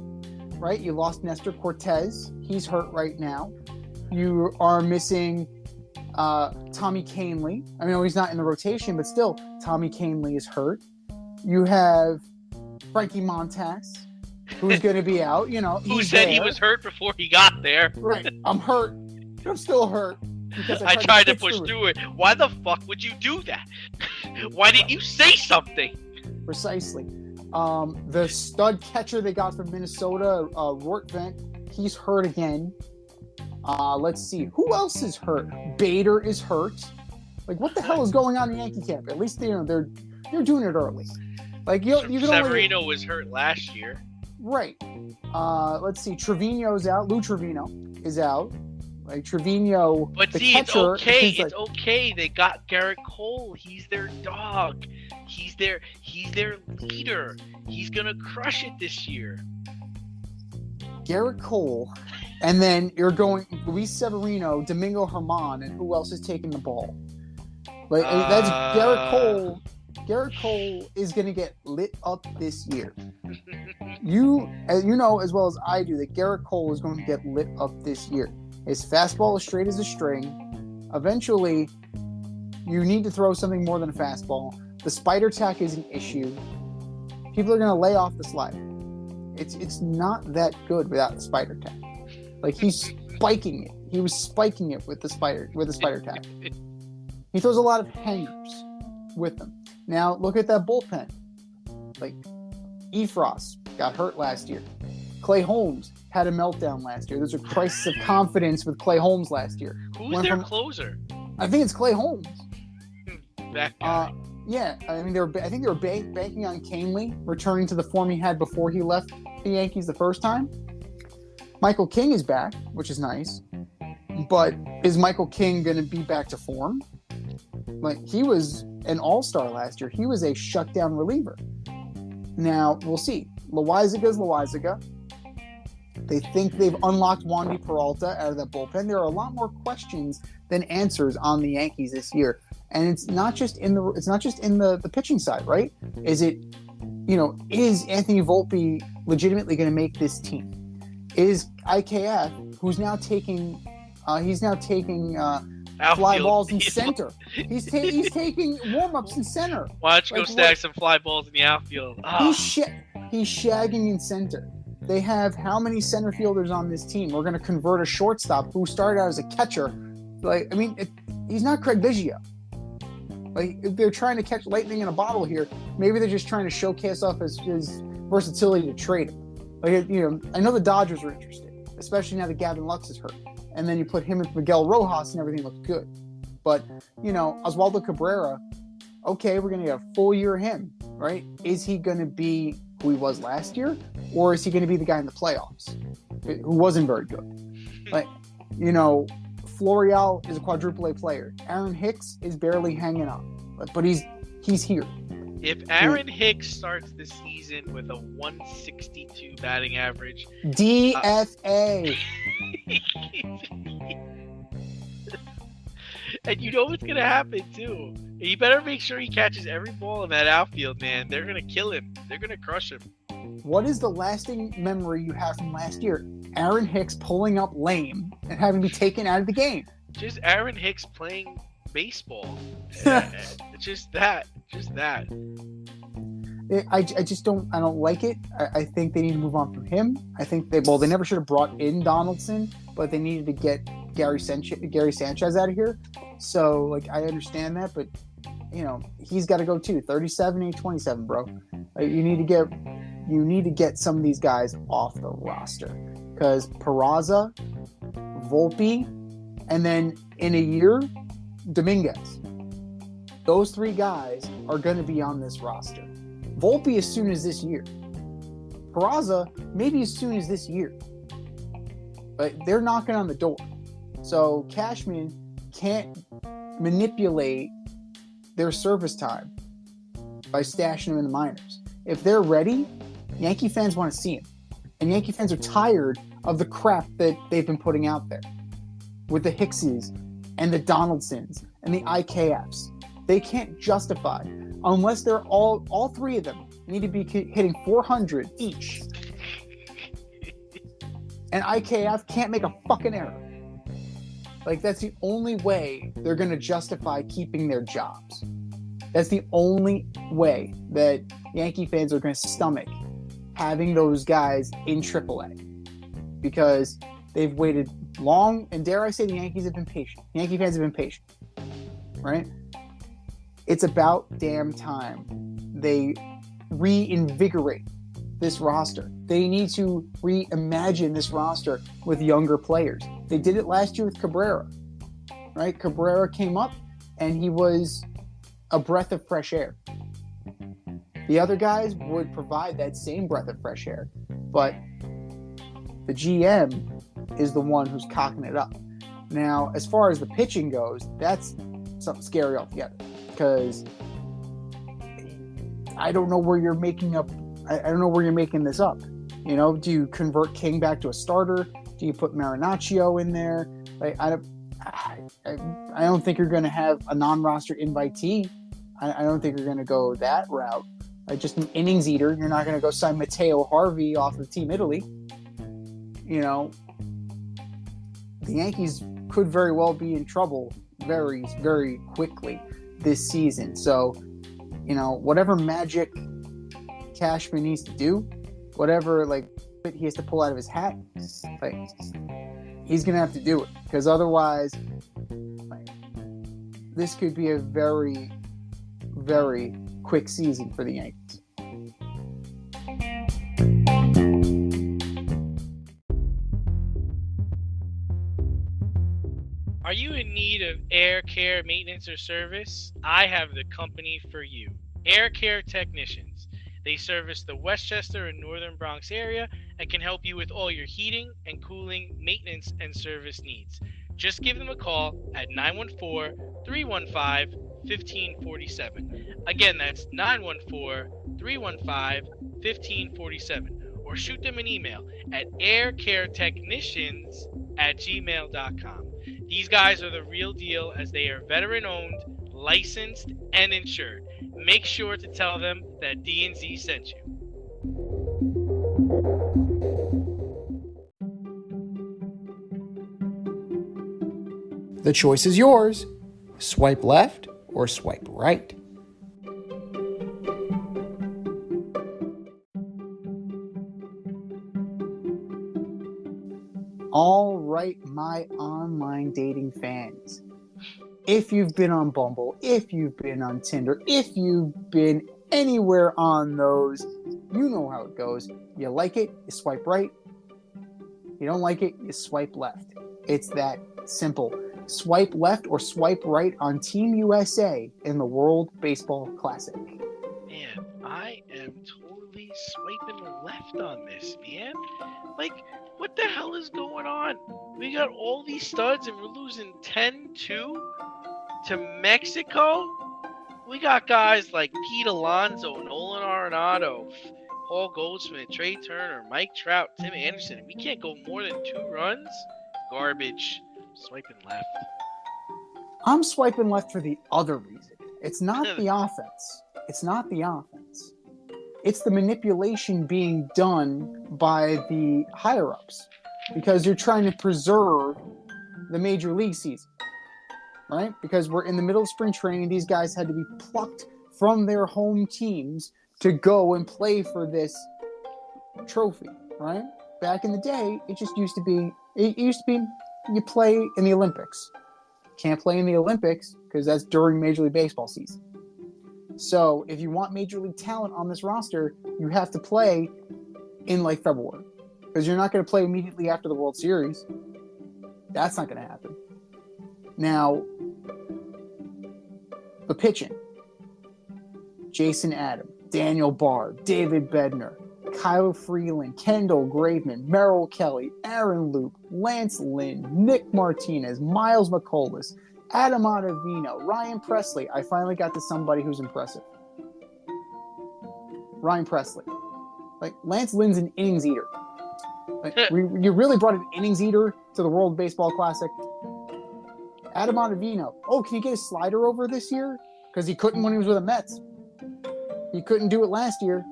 right? You lost Nestor Cortez. He's hurt right now. You are missing Tommy Canley. I mean, he's not in the rotation, but still, Tommy Canley is hurt. You have Frankie Montas, who's going to be out. Who said he was hurt before he got there? Right. I'm hurt. I'm still hurt. Because I tried to push through it. Why the fuck would you do that? Why didn't you say something? Precisely. The stud catcher they got from Minnesota, Rortvent, he's hurt again. Let's see. Who else is hurt? Bader is hurt. What the hell is going on in Yankee camp? At least they're doing it early. Severino was hurt last year. Right. Let's see. Trevino's out. Lou Trevino is out. Trevino. But see, catcher, it's okay. It's okay. They got Garrett Cole. He's their dog. He's their leader. He's gonna crush it this year. Garrett Cole, and then you're going Luis Severino, Domingo Germán, and who else is taking the ball? That's Garrett Cole. Garrett Cole is going to get lit up this year. You know as well as I do that Garrett Cole is going to get lit up this year. His fastball is straight as a string. Eventually, you need to throw something more than a fastball. The spider tack is an issue. People are going to lay off the slider. It's not that good without the spider tack. He's spiking it. He was spiking it with the spider tack. He throws a lot of hangers with them. Now look at that bullpen. Efros got hurt last year. Clay Holmes had a meltdown last year. There's a crisis of confidence with Clay Holmes last year. Who's their closer? I think it's Clay Holmes. That guy. Yeah, I think they were banking on Canley returning to the form he had before he left the Yankees the first time. Michael King is back, which is nice. But is Michael King going to be back to form? He was an all-star last year. He was a shutdown reliever. Now, we'll see. Loaizaga is Loaizaga. They think they've unlocked Wandy Peralta out of that bullpen. There are a lot more questions than answers on the Yankees this year. And it's not just in the pitching side, right? Is Anthony Volpe legitimately going to make this team? Is IKF, who's now taking fly balls in center. He's taking warm-ups in center. Why don't you go stack some fly balls in the outfield? He's shagging in center. They have how many center fielders on this team? We're going to convert a shortstop who started out as a catcher. He's not Craig Biggio. If they're trying to catch lightning in a bottle here, maybe they're just trying to showcase off his versatility to trade him. I know the Dodgers are interested, especially now that Gavin Lux is hurt. And then you put him with Miguel Rojas and everything looks good. But, Oswaldo Cabrera, okay, we're going to get a full year of him, right? Is he going to be who he was last year? Or is he going to be the guy in the playoffs who wasn't very good? Florial is a quadruple A player. Aaron Hicks is barely hanging on, but he's here. If Aaron Hicks starts the season with a 162 batting average, DFA. And you know what's going to happen, too. You better make sure he catches every ball in that outfield, man. They're going to kill him. They're going to crush him. What is the lasting memory you have from last year? Aaron Hicks pulling up lame and having to be taken out of the game. Just Aaron Hicks playing baseball. Just that. I just don't like it. I think they need to move on from him. I think they never should have brought in Donaldson, but they needed to get Gary Sanchez out of here. So I understand that, but he's got to go too. 37, 8, 27, bro. You need to get some of these guys off the roster because Peraza, Volpe, and then in a year, Dominguez. Those three guys are going to be on this roster. Volpe as soon as this year. Peraza maybe as soon as this year. But they're knocking on the door. So Cashman can't manipulate their service time by stashing them in the minors. If they're ready, Yankee fans want to see them. And Yankee fans are tired of the crap that they've been putting out there with the Hickses and the Donaldsons and the IKFs. They can't justify unless they're all three of them need to be hitting 400 each. And IKF can't make a fucking error. That's the only way they're going to justify keeping their jobs. That's the only way that Yankee fans are going to stomach having those guys in AAA. Because they've waited long, and dare I say the Yankees have been patient. Yankee fans have been patient. Right? It's about damn time they reinvigorate this roster. They need to reimagine this roster with younger players. They did it last year with Cabrera, right? Cabrera came up and he was a breath of fresh air. The other guys would provide that same breath of fresh air, but the GM is the one who's cocking it up. Now, as far as the pitching goes, that's something scary altogether because I don't know where you're making up. I don't know where you're making this up. Do you convert King back to a starter? Do you put Marinaccio in there? I don't think you're going to have a non-roster invitee. I don't think you're going to go that route. Just an innings eater. You're not going to go sign Matteo Harvey off of Team Italy. The Yankees could very well be in trouble very, very quickly this season. So, whatever magic Cashman needs to do, whatever he has to pull out of his hat, he's gonna have to do it because otherwise, this could be a very, very quick season for the Yankees. Are you in need of air care maintenance or service? I have the company for you. Air Care Technicians. They service the Westchester and Northern Bronx area and can help you with all your heating and cooling, maintenance, and service needs. Just give them a call at 914-315-1547. Again, that's 914-315-1547. Or shoot them an email at aircaretechnicians@gmail.com. These guys are the real deal as they are veteran-owned, licensed, and insured. Make sure to tell them that D&Z sent you. The The choice is yours. Swipe left or swipe right. All right, my online dating fans. If you've been on Bumble, if you've been on Tinder, if you've been anywhere on those, you know how it goes. You like it, you swipe right. You don't like it, you swipe left. It's that simple. Swipe left or swipe right on Team USA in the World Baseball Classic. Man, I am totally swiping left on this, man. Like, what the hell is going on? We got all these studs and we're losing 10-2 to Mexico? We got guys like Pete Alonso, Nolan Arenado, Paul Goldschmidt, Trey Turner, Mike Trout, Tim Anderson. We can't go more than 2 runs? Garbage. Swiping left. I'm swiping left for the other reason. It's not the offense. It's not the offense. It's the manipulation being done by the higher-ups because you're trying to preserve the major league season, right? Because we're in the middle of spring training. These guys had to be plucked from their home teams to go and play for this trophy, right? Back in the day, it used to be you play in the Olympics. Can't play in the Olympics because that's during Major League Baseball season. So if you want Major League talent on this roster, you have to play in like February because you're not going to play immediately after the World Series. That's not going to happen. Now, the pitching. Jason Adam, Daniel Barr, David Bednar, Kyle Freeland, Kendall Graveman, Merrill Kelly, Aaron Loup, Lance Lynn, Nick Martinez, Miles McCollum, Adam Ottavino, Ryan Presley. I finally got to somebody who's impressive. Ryan Presley. Like, Lance Lynn's an innings eater. Like, you really brought an innings eater to the World Baseball Classic. Adam Ottavino. Oh, can you get a slider over this year? Because he couldn't when he was with the Mets. He couldn't do it last year.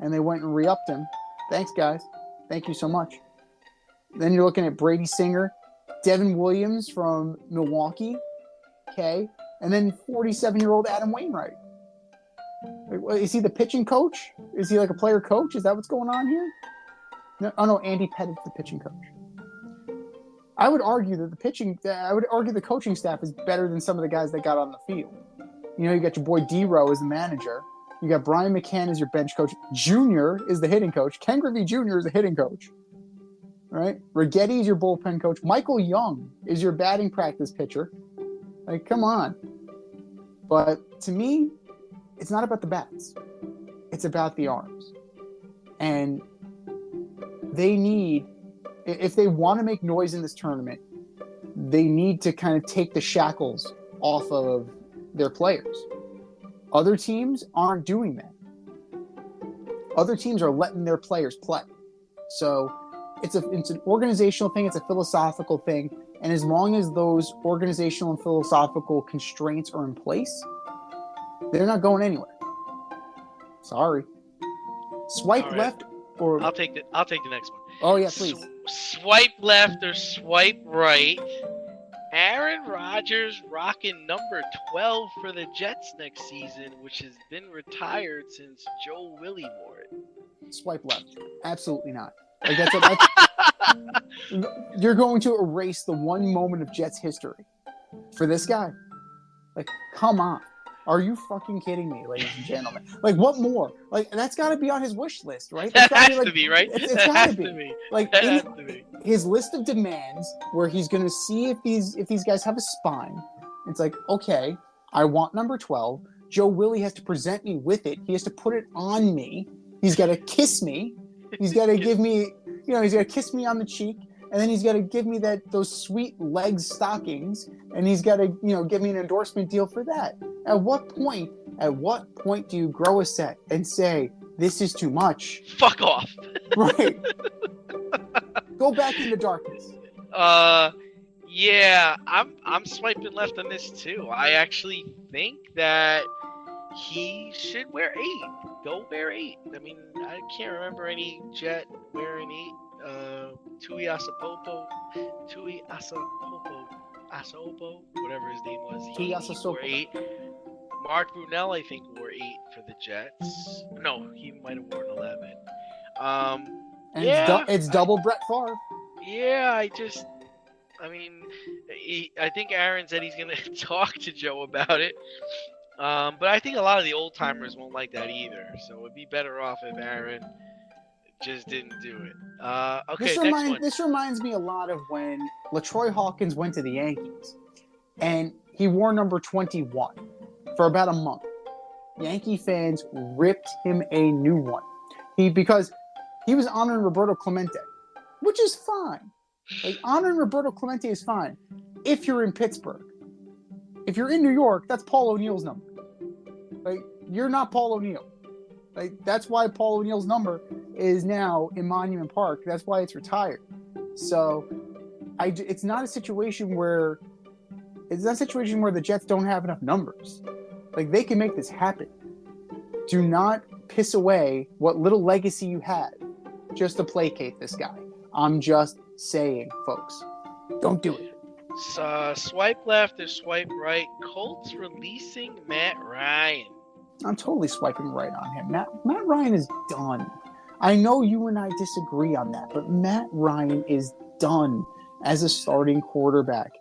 And they went and re-upped him. Thanks, guys. Thank you so much. Then you're looking at Brady Singer, Devin Williams from Milwaukee, okay, and then 47-year-old Adam Wainwright. Is he the pitching coach? Is he like a player coach? Is that what's going on here? No, Andy Pettit's the pitching coach. I would argue that the coaching staff is better than some of the guys that got on the field. You know, you got your boy D-Row as the manager. You got Brian McCann as your bench coach. Junior is the hitting coach. Ken Griffey Jr. is the hitting coach. Right? Righetti is your bullpen coach. Michael Young is your batting practice pitcher. Like, come on. But to me, it's not about the bats. It's about the arms. And they need, if they want to make noise in this tournament, they need to kind of take the shackles off of their players. Other teams aren't doing that. Other teams are letting their players play. So it's an organizational thing. It's a philosophical thing. And as long as those organizational and philosophical constraints are in place, they're not going anywhere. Sorry. Swipe left or... I'll take the next one. Oh, yeah, please. Swipe left or swipe right. Aaron Rodgers rocking number 12 for the Jets next season, which has been retired since Joe Willie wore it. Swipe left. Absolutely not. Like you're going to erase the one moment of Jets history for this guy. Like, come on. Are you fucking kidding me, ladies and gentlemen? Like, what more? Like, that's got to be on his wish list, right? That has to be, right? It's got to be. Like, his list of demands, where he's going to see if these guys have a spine. It's like, okay, I want number 12. Joe Willie has to present me with it. He has to put it on me. He's got to kiss me. He's got to give me, he's got to kiss me on the cheek. And then he's got to give me those sweet leg stockings, and he's got to, give me an endorsement deal for that. At what point do you grow a set and say, this is too much? Fuck off. Right. Go back into darkness. Yeah, I'm swiping left on this too. I actually think that he should wear 8. Go wear 8. I mean, I can't remember any Jet wearing 8. Tui Asapopo. I Asobo, whatever his name was. He wore 8. Mark Brunell, I think, wore 8 for the Jets. No, he might have worn 11. And it's double Brett Favre. Yeah, I think Aaron said he's going to talk to Joe about it. But I think a lot of the old timers won't like that either. So it would be better off if Aaron just didn't do it. Okay, next one. This reminds me a lot of when LaTroy Hawkins went to the Yankees, and he wore number 21 for about a month. Yankee fans ripped him a new one. Because he was honoring Roberto Clemente, which is fine. Like, honoring Roberto Clemente is fine if you're in Pittsburgh. If you're in New York, that's Paul O'Neill's number. Like, you're not Paul O'Neill. Like, that's why Paul O'Neill's number is now in Monument Park. That's why it's retired. So, it's not a situation where the Jets don't have enough numbers. Like, they can make this happen. Do not piss away what little legacy you have just to placate this guy. I'm just saying, folks. Don't do it. Swipe left or swipe right. Colts releasing Matt Ryan. I'm totally swiping right on him. Matt Ryan is done. I know you and I disagree on that, but Matt Ryan is done as a starting quarterback.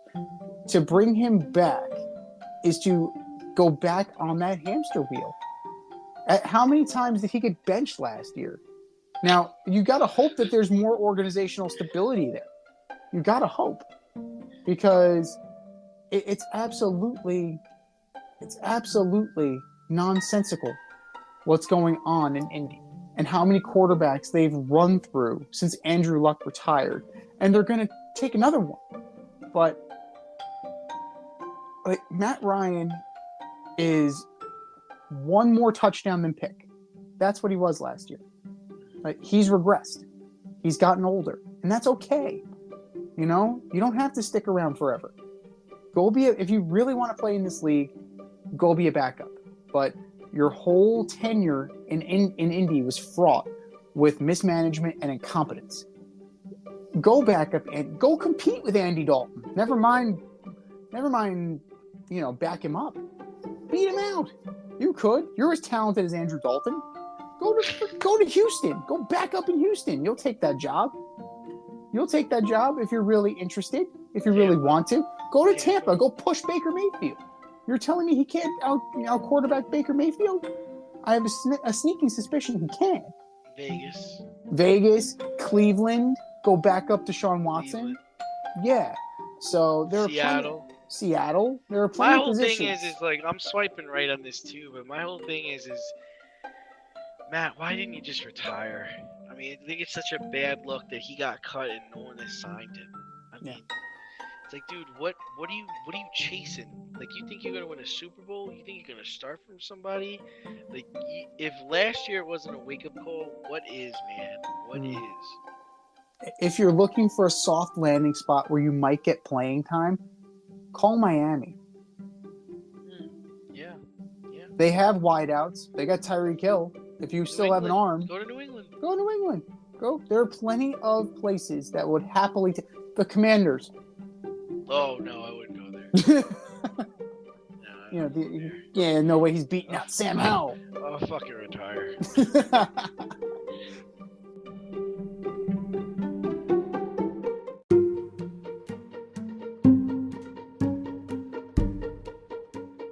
To bring him back is to go back on that hamster wheel. How many times did he get benched last year? Now, you got to hope that there's more organizational stability there. You got to hope. Because it's absolutely nonsensical what's going on in Indy and how many quarterbacks they've run through since Andrew Luck retired. And they're going to take another one. But Matt Ryan is one more touchdown than pick. That's what he was last year. He's regressed. He's gotten older. And that's okay. You know, you don't have to stick around forever. If you really want to play in this league, go be a backup. But your whole tenure in Indy was fraught with mismanagement and incompetence. Go back up and go compete with Andy Dalton. Never mind, back him up. Beat him out. You could. You're as talented as Andrew Dalton. Go to Houston. Go back up in Houston. You'll take that job. You'll take that job if you're really interested, if you really want to. Go to Tampa. Go push Baker Mayfield. You're telling me he can't out quarterback Baker Mayfield? I have a sneaking suspicion he can. Vegas, Cleveland. Go back up to Deshaun Watson. Yeah. So there are Seattle. There are plenty of positions. My whole thing is like, I'm swiping right on this too, but my whole thing is Matt, why didn't you just retire? I mean, I think it's such a bad look that he got cut and no one has signed him. I mean, it's like, dude, what are you chasing? Like, you think you're gonna win a Super Bowl? You think you're gonna start from somebody? Like, if last year wasn't a wake up call, what is, man? What is? If you're looking for a soft landing spot where you might get playing time, call Miami. Yeah. They have wideouts. They got Tyreek Hill. If you still have an arm, go to New England. Go. There are plenty of places that would happily the Commanders. Oh no, I wouldn't go there. No way he's beating out Sam Howell. I'll fucking retire.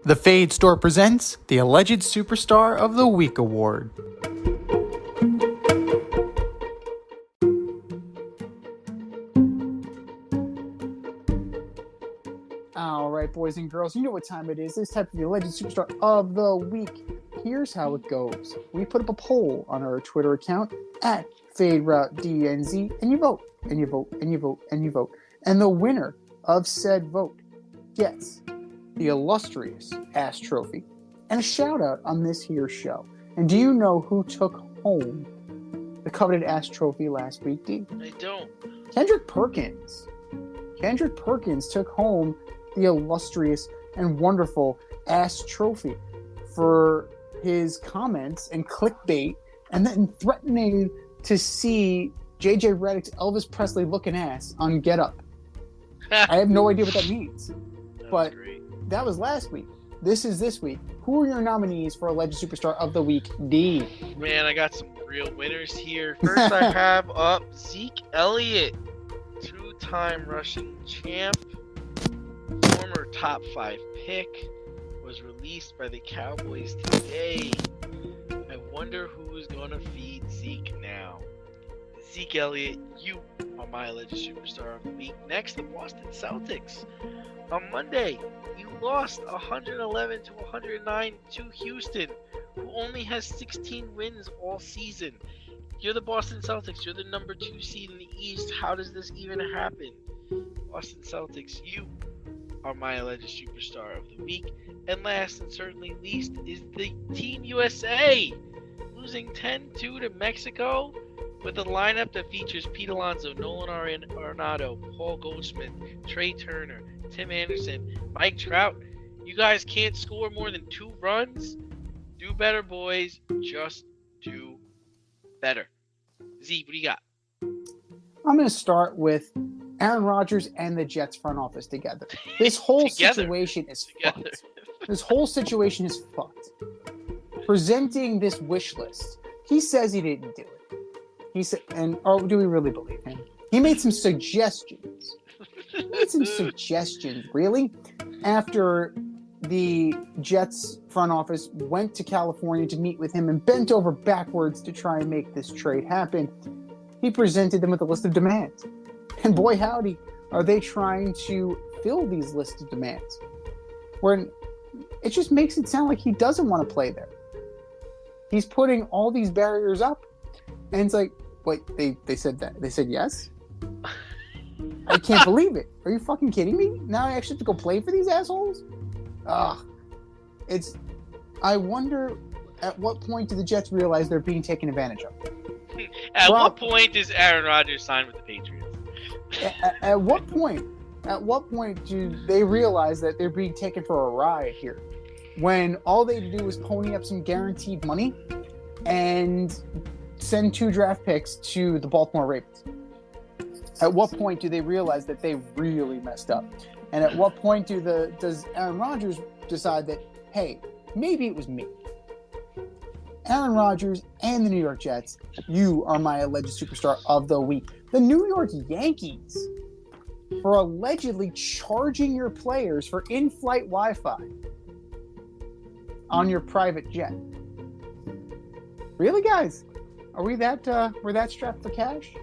The Fade Store presents the Alleged Superstar of the Week Award. All right, boys and girls, you know what time it is. It's time for the Alleged Superstar of the Week. Here's how it goes. We put up a poll on our Twitter account at FadeRouteDNZ, and you vote, and you vote, and you vote, and you vote. And the winner of said vote gets the illustrious Ass Trophy, and a shout out on this here show. And do you know who took home the coveted Ass Trophy last week, D? I don't. Kendrick Perkins. Kendrick Perkins took home the illustrious and wonderful Ass Trophy for his comments and clickbait, and then threatening to see JJ Redick's Elvis Presley looking ass on Get Up. I have no idea what that means. But great. That was last week. This is this week. Who are your nominees for Alleged Superstar of the Week, D? Man, I got some real winners here. First, I have up Zeke Elliott, two-time Russian champ, former top 5 pick, was released by the Cowboys today. I wonder who's going to feed Zeke now. Zeke Elliott, you are my Alleged Superstar of the Week. Next, the Boston Celtics. On Monday, you lost 111 to 109 to Houston, who only has 16 wins all season. You're the Boston Celtics. You're the number 2 seed in the East. How does this even happen? Boston Celtics, you are my Alleged Superstar of the Week. And last and certainly least is the Team USA, losing 10-2 to Mexico with a lineup that features Pete Alonso, Nolan Arenado, Paul Goldschmidt, Trey Turner, Tim Anderson, Mike Trout. You guys can't score more than 2 runs. Do better, boys. Just do better. Z, what do you got? I'm going to start with Aaron Rodgers and the Jets front office together. This whole situation is fucked. This whole situation is fucked. Presenting this wish list. He says he didn't do it. He said, or do we really believe him? He made some suggestions. Really? After the Jets front office went to California to meet with him and bent over backwards to try and make this trade happen, he presented them with a list of demands. And boy howdy, are they trying to fill these lists of demands. When it just makes it sound like he doesn't want to play there. He's putting all these barriers up, and it's like, wait, they said that. They said yes? I can't believe it. Are you fucking kidding me? Now I actually have to go play for these assholes? I wonder at what point do the Jets realize they're being taken advantage of? What point does Aaron Rodgers sign with the Patriots? At what point? At what point do they realize that they're being taken for a ride here? When all they had to do was pony up some guaranteed money and send 2 draft picks to the Baltimore Ravens. At what point do they realize that they really messed up? And at what point does Aaron Rodgers decide that, hey, maybe it was me? Aaron Rodgers and the New York Jets, you are my Alleged Superstar of the Week. The New York Yankees, for allegedly charging your players for in-flight Wi-Fi on your private jet. Really, guys? Are we're that strapped for cash?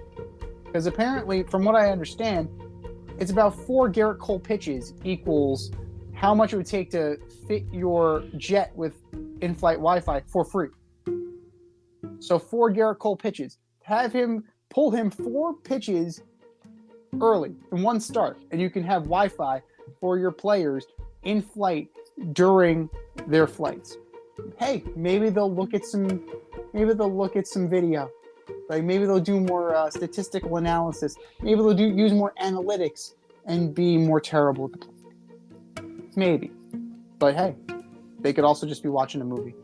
Because apparently, from what I understand, it's about 4 Garrett Cole pitches equals how much it would take to fit your jet with in-flight Wi-Fi for free. So 4 Garrett Cole pitches. Pull him 4 pitches early in one start, and you can have Wi-Fi for your players in flight during their flights. Hey, maybe they'll look at some video. Like maybe they'll do more statistical analysis. Maybe they'll use more analytics and be more terrible at the play. Maybe. But hey, they could also just be watching a movie.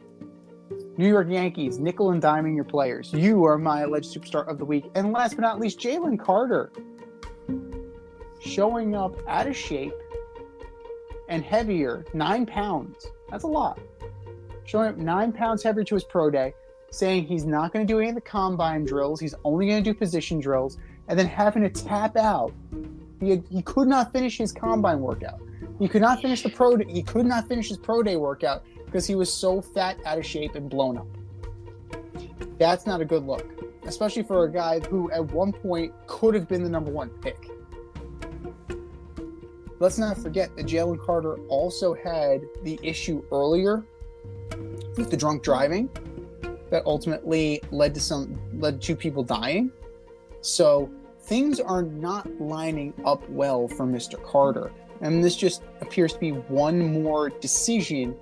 New York Yankees, nickel and diming your players. You are my Alleged Superstar of the Week. And last but not least, Jalen Carter. Showing up out of shape and heavier, 9 pounds. That's a lot. Showing up 9 pounds heavier to his pro day, saying he's not going to do any of the combine drills. He's only going to do position drills, and then having to tap out. He could not finish his combine workout. He could not finish He could not finish his pro day workout because he was so fat, out of shape, and blown up. That's not a good look, especially for a guy who at one point could have been the number 1 pick. Let's not forget that Jalen Carter also had the issue earlier with the drunk driving that ultimately led to 2 people dying. So things are not lining up well for Mr. Carter. And this just appears to be one more decision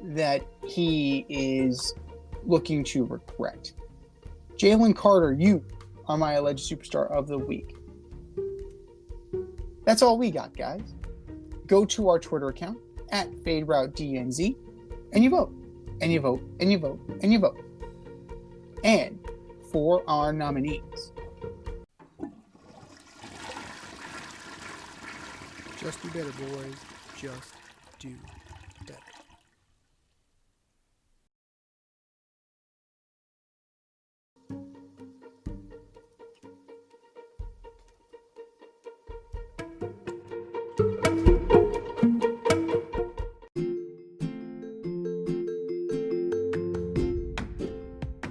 that he is looking to regret. Jalen Carter, you are my Alleged Superstar of the Week. That's all we got, guys. Go to our Twitter account at FadeRouteDNZ and you vote. And you vote, and you vote, and you vote. And for our nominees. Just do better, boys. Just do better.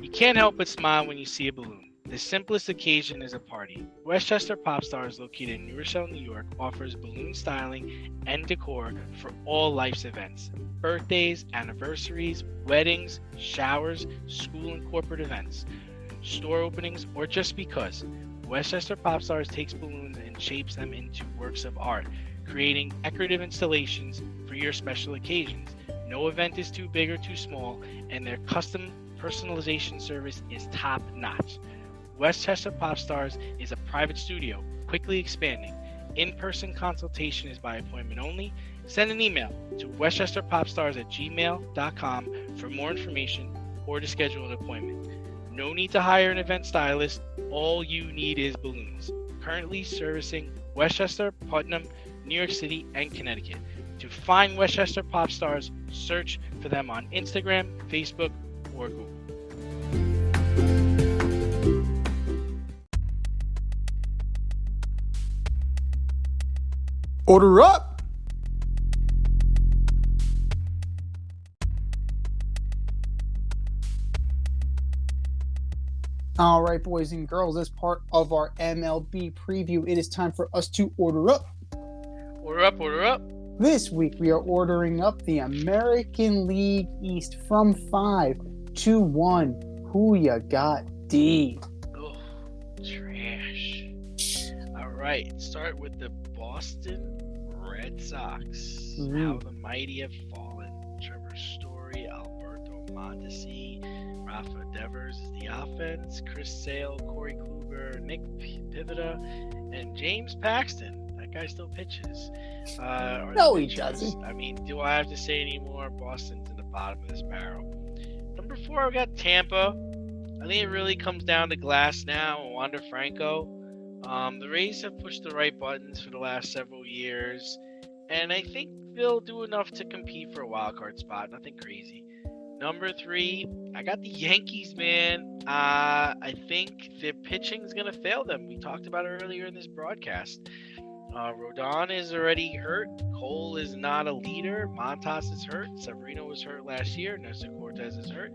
You can't help but smile when you see a balloon. The simplest occasion is a party. Westchester Pop Stars, located in New Rochelle, New York, offers balloon styling and decor for all life's events. Birthdays, anniversaries, weddings, showers, school and corporate events, store openings, or just because. Westchester Pop Stars takes balloons and shapes them into works of art, creating decorative installations for your special occasions. No event is too big or too small, and their custom personalization service is top-notch. Westchester Pop Stars is a private studio, quickly expanding. In-person consultation is by appointment only. Send an email to westchesterpopstars@gmail.com for more information or to schedule an appointment. No need to hire an event stylist. All you need is balloons. Currently servicing Westchester, Putnam, New York City, and Connecticut. To find Westchester Pop Stars, search for them on Instagram, Facebook, or Google. Order up! All right, boys and girls, as part of our MLB preview, it is time for us to order up. Order up, order up. This week, we are ordering up the American League East from 5 to 1. Who ya got, D? Oh, trash. All right, start with the Boston Red Sox. How the mighty have fallen. Trevor Story, Alberto Mondesi, Rafa Devers is the offense. Chris Sale, Corey Kluber, Nick Pivetta, and James Paxton. That guy still pitches. No, he doesn't. I mean, do I have to say any more? Boston's in the bottom of this barrel. Number 4, I've got Tampa. I think it really comes down to Glass now and Wander Franco. The Rays have pushed the right buttons for the last several years, and I think they'll do enough to compete for a wild card spot. Nothing crazy. Number 3, I got the Yankees, man. I think their pitching is going to fail them. We talked about it earlier in this broadcast. Rodon is already hurt. Cole is not a leader. Montas is hurt. Severino was hurt last year. Nestor Cortez is hurt.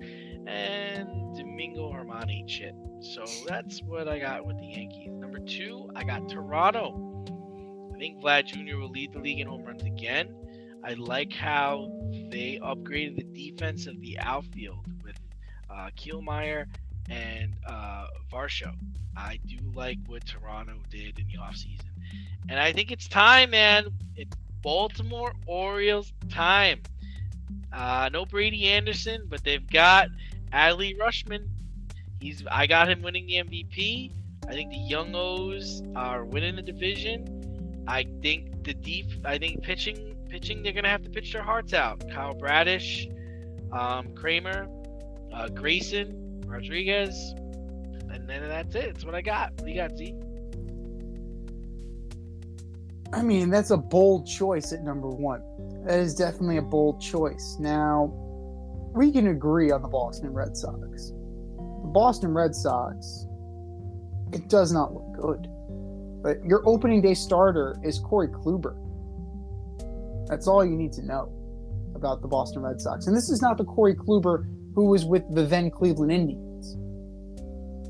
And Domingo Germán ain't shit. So that's what I got with the Yankees. Number 2, I got Toronto. I think Vlad Jr. will lead the league in home runs again. I like how they upgraded the defense of the outfield with Kielmeyer and Varsho. I do like what Toronto did in the offseason. And I think it's time, man. It's Baltimore Orioles time. No Brady Anderson, but they've got Adley Rutschman. I got him winning the MVP. I think the Young O's are winning the division. I think pitching, they're gonna have to pitch their hearts out. Kyle Bradish, Kramer, Grayson, Rodriguez, and then that's it. That's what I got. What do you got, Z? I mean, that's a bold choice at number 1. That is definitely a bold choice. Now, we can agree on the Boston Red Sox. The Boston Red Sox, it does not look good. But your opening day starter is Corey Kluber. That's all you need to know about the Boston Red Sox. And this is not the Corey Kluber who was with the then Cleveland Indians,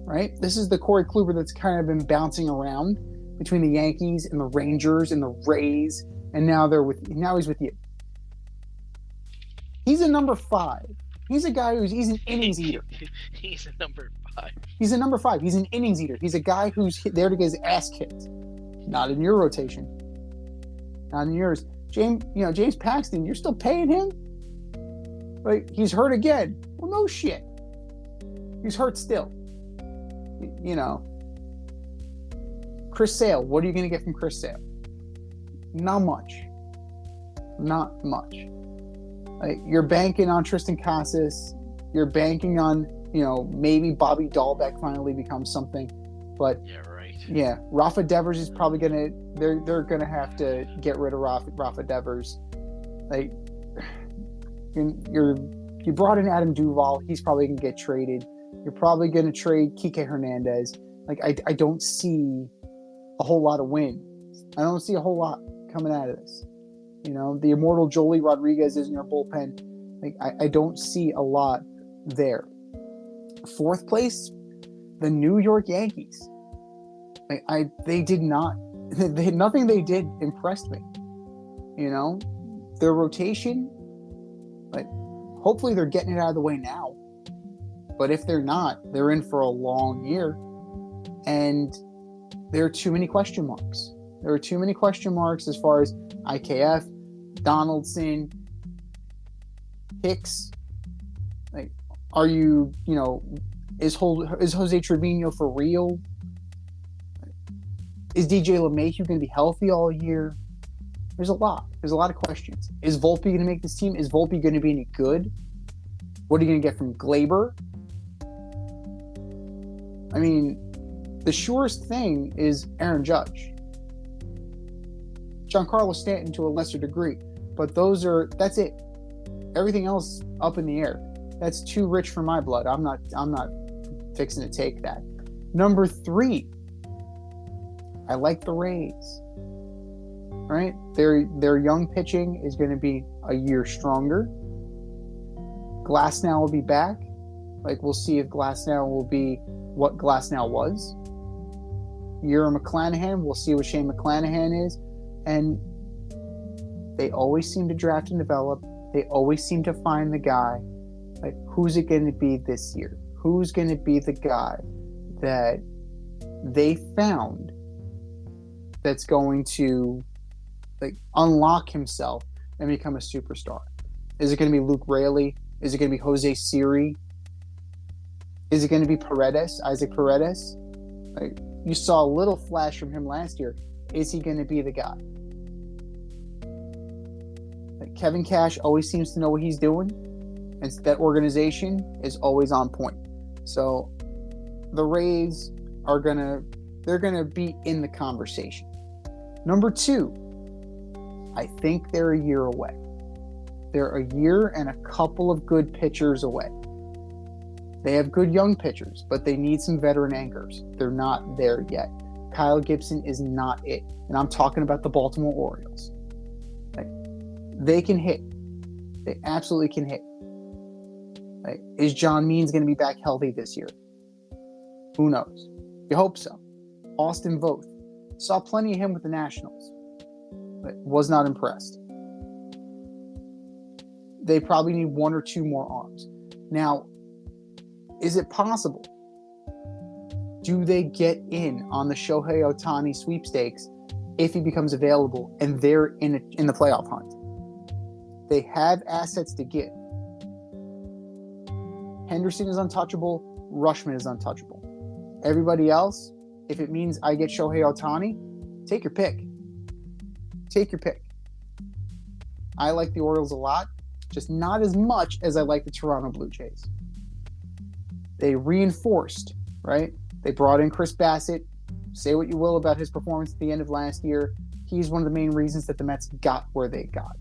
right? This is the Corey Kluber that's kind of been bouncing around between the Yankees and the Rangers and the Rays, and now he's with you. He's a number 5. He's a guy he's an innings eater. He's a number 5. He's a number 5. He's an innings eater. He's a guy who's there to get his ass kicked. Not in your rotation. Not in yours. James Paxton, you're still paying him? Like, he's hurt again. Well, no shit. He's hurt still. Chris Sale, what are you going to get from Chris Sale? Not much. Not much. Like, you're banking on Tristan Casas. You're banking on, maybe Bobby Dahlbeck finally becomes something. But yeah, right. Right. Yeah, Rafa Devers is probably gonna. They're gonna have to get rid of Rafa Devers. Like, you brought in Adam Duvall. He's probably gonna get traded. You're probably gonna trade Kike Hernandez. Like, I don't see a whole lot of wins. I don't see a whole lot coming out of this. You know, the immortal Jolie Rodriguez is in your bullpen. Like, I don't see a lot there. Fourth place, the New York Yankees. They did not. Nothing they did impressed me. You know, their rotation. Like, hopefully they're getting it out of the way now. But if they're not, they're in for a long year. And there are too many question marks. There are too many question marks as far as IKF, Donaldson, Hicks. Like, are you know, is Jose Trevino for real? Is DJ LeMahieu going to be healthy all year? There's a lot. There's a lot of questions. Is Volpe going to make this team? Is Volpe going to be any good? What are you going to get from Glaber? I mean, the surest thing is Aaron Judge. Giancarlo Stanton to a lesser degree. But that's it. Everything else up in the air. That's too rich for my blood. I'm not fixing to take that. Number 3. I like the Rays. Right? Their young pitching is going to be a year stronger. Glasnow will be back. Like, we'll see if Glasnow will be what Glasnow was. Yura McClanahan, we'll see what Shane McClanahan is. And they always seem to draft and develop. They always seem to find the guy. Like, who's it going to be this year? Who's going to be the guy that they found that's going to, like, unlock himself and become a superstar? Is it going to be Luke Raley? Is it going to be Jose Siri? Is it going to be Isaac Paredes? Like, you saw a little flash from him last year. Is he going to be the guy? Like, Kevin Cash always seems to know what he's doing, and that organization is always on point. So the Rays they're gonna be in the conversation. Number 2, I think they're a year away. They're a year and a couple of good pitchers away. They have good young pitchers, but they need some veteran anchors. They're not there yet. Kyle Gibson is not it. And I'm talking about the Baltimore Orioles. Like, they can hit. They absolutely can hit. Like, is John Means going to be back healthy this year? Who knows? You hope so. Austin Voth. Saw plenty of him with the Nationals, but was not impressed. They probably need 1 or 2 more arms. Now, is it possible? Do they get in on the Shohei Ohtani sweepstakes if he becomes available and they're in the playoff hunt? They have assets to give. Henderson is untouchable. Rutschman is untouchable. Everybody else, if it means I get Shohei Ohtani, take your pick. Take your pick. I like the Orioles a lot, just not as much as I like the Toronto Blue Jays. They reinforced, right? They brought in Chris Bassett. Say what you will about his performance at the end of last year. He's one of the main reasons that the Mets got where they got.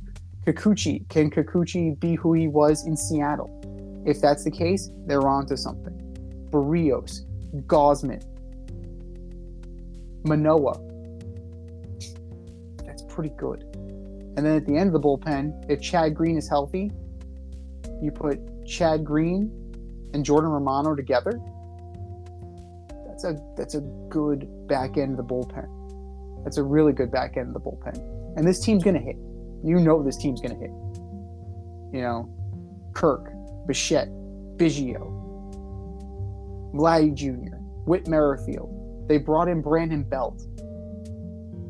Kikuchi. Can Kikuchi be who he was in Seattle? If that's the case, they're on to something. Barrios, Gausman, Manoah. That's pretty good. And then at the end of the bullpen, if Chad Green is healthy, you put Chad Green and Jordan Romano together. That's a good back end of the bullpen. That's a really good back end of the bullpen. And this team's going to hit. You know this team's going to hit. You know, Kirk, Bichette, Biggio, Vladdy Jr., Whit Merrifield. They brought in Brandon Belt.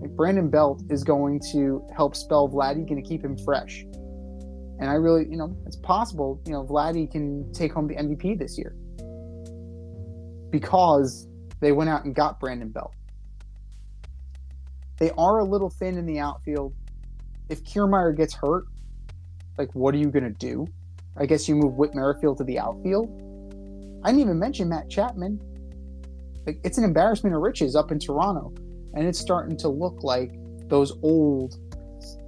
Like, Brandon Belt is going to help spell Vladdy, going to keep him fresh. And I really, it's possible, Vladdy can take home the MVP this year because they went out and got Brandon Belt. They are a little thin in the outfield. If Kiermaier gets hurt, like, what are you going to do? I guess you move Whit Merrifield to the outfield. I didn't even mention Matt Chapman. like, it's an embarrassment of riches up in Toronto, and it's starting to look like those old,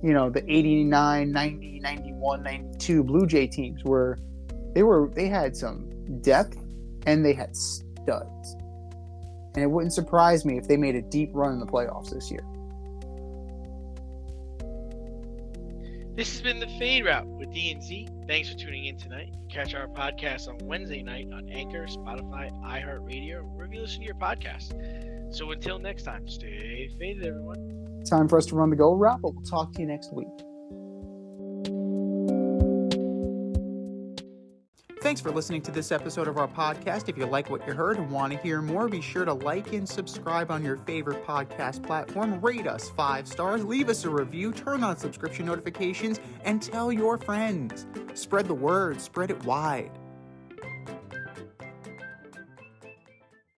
the 89, 90, 91, 92 Blue Jay teams where they had some depth and they had studs. And it wouldn't surprise me if they made a deep run in the playoffs this year. This has been the Fade Route with D&Z. Thanks for tuning in tonight. Catch our podcast on Wednesday night on Anchor, Spotify, iHeartRadio, wherever you listen to your podcast. So until next time, stay faded, everyone. Time for us to run the goal route, but we'll talk to you next week. Thanks for listening to this episode of our podcast. If you like what you heard and want to hear more, be sure to like and subscribe on your favorite podcast platform. Rate us 5 stars, leave us a review, turn on subscription notifications, and tell your friends. Spread the word, spread it wide.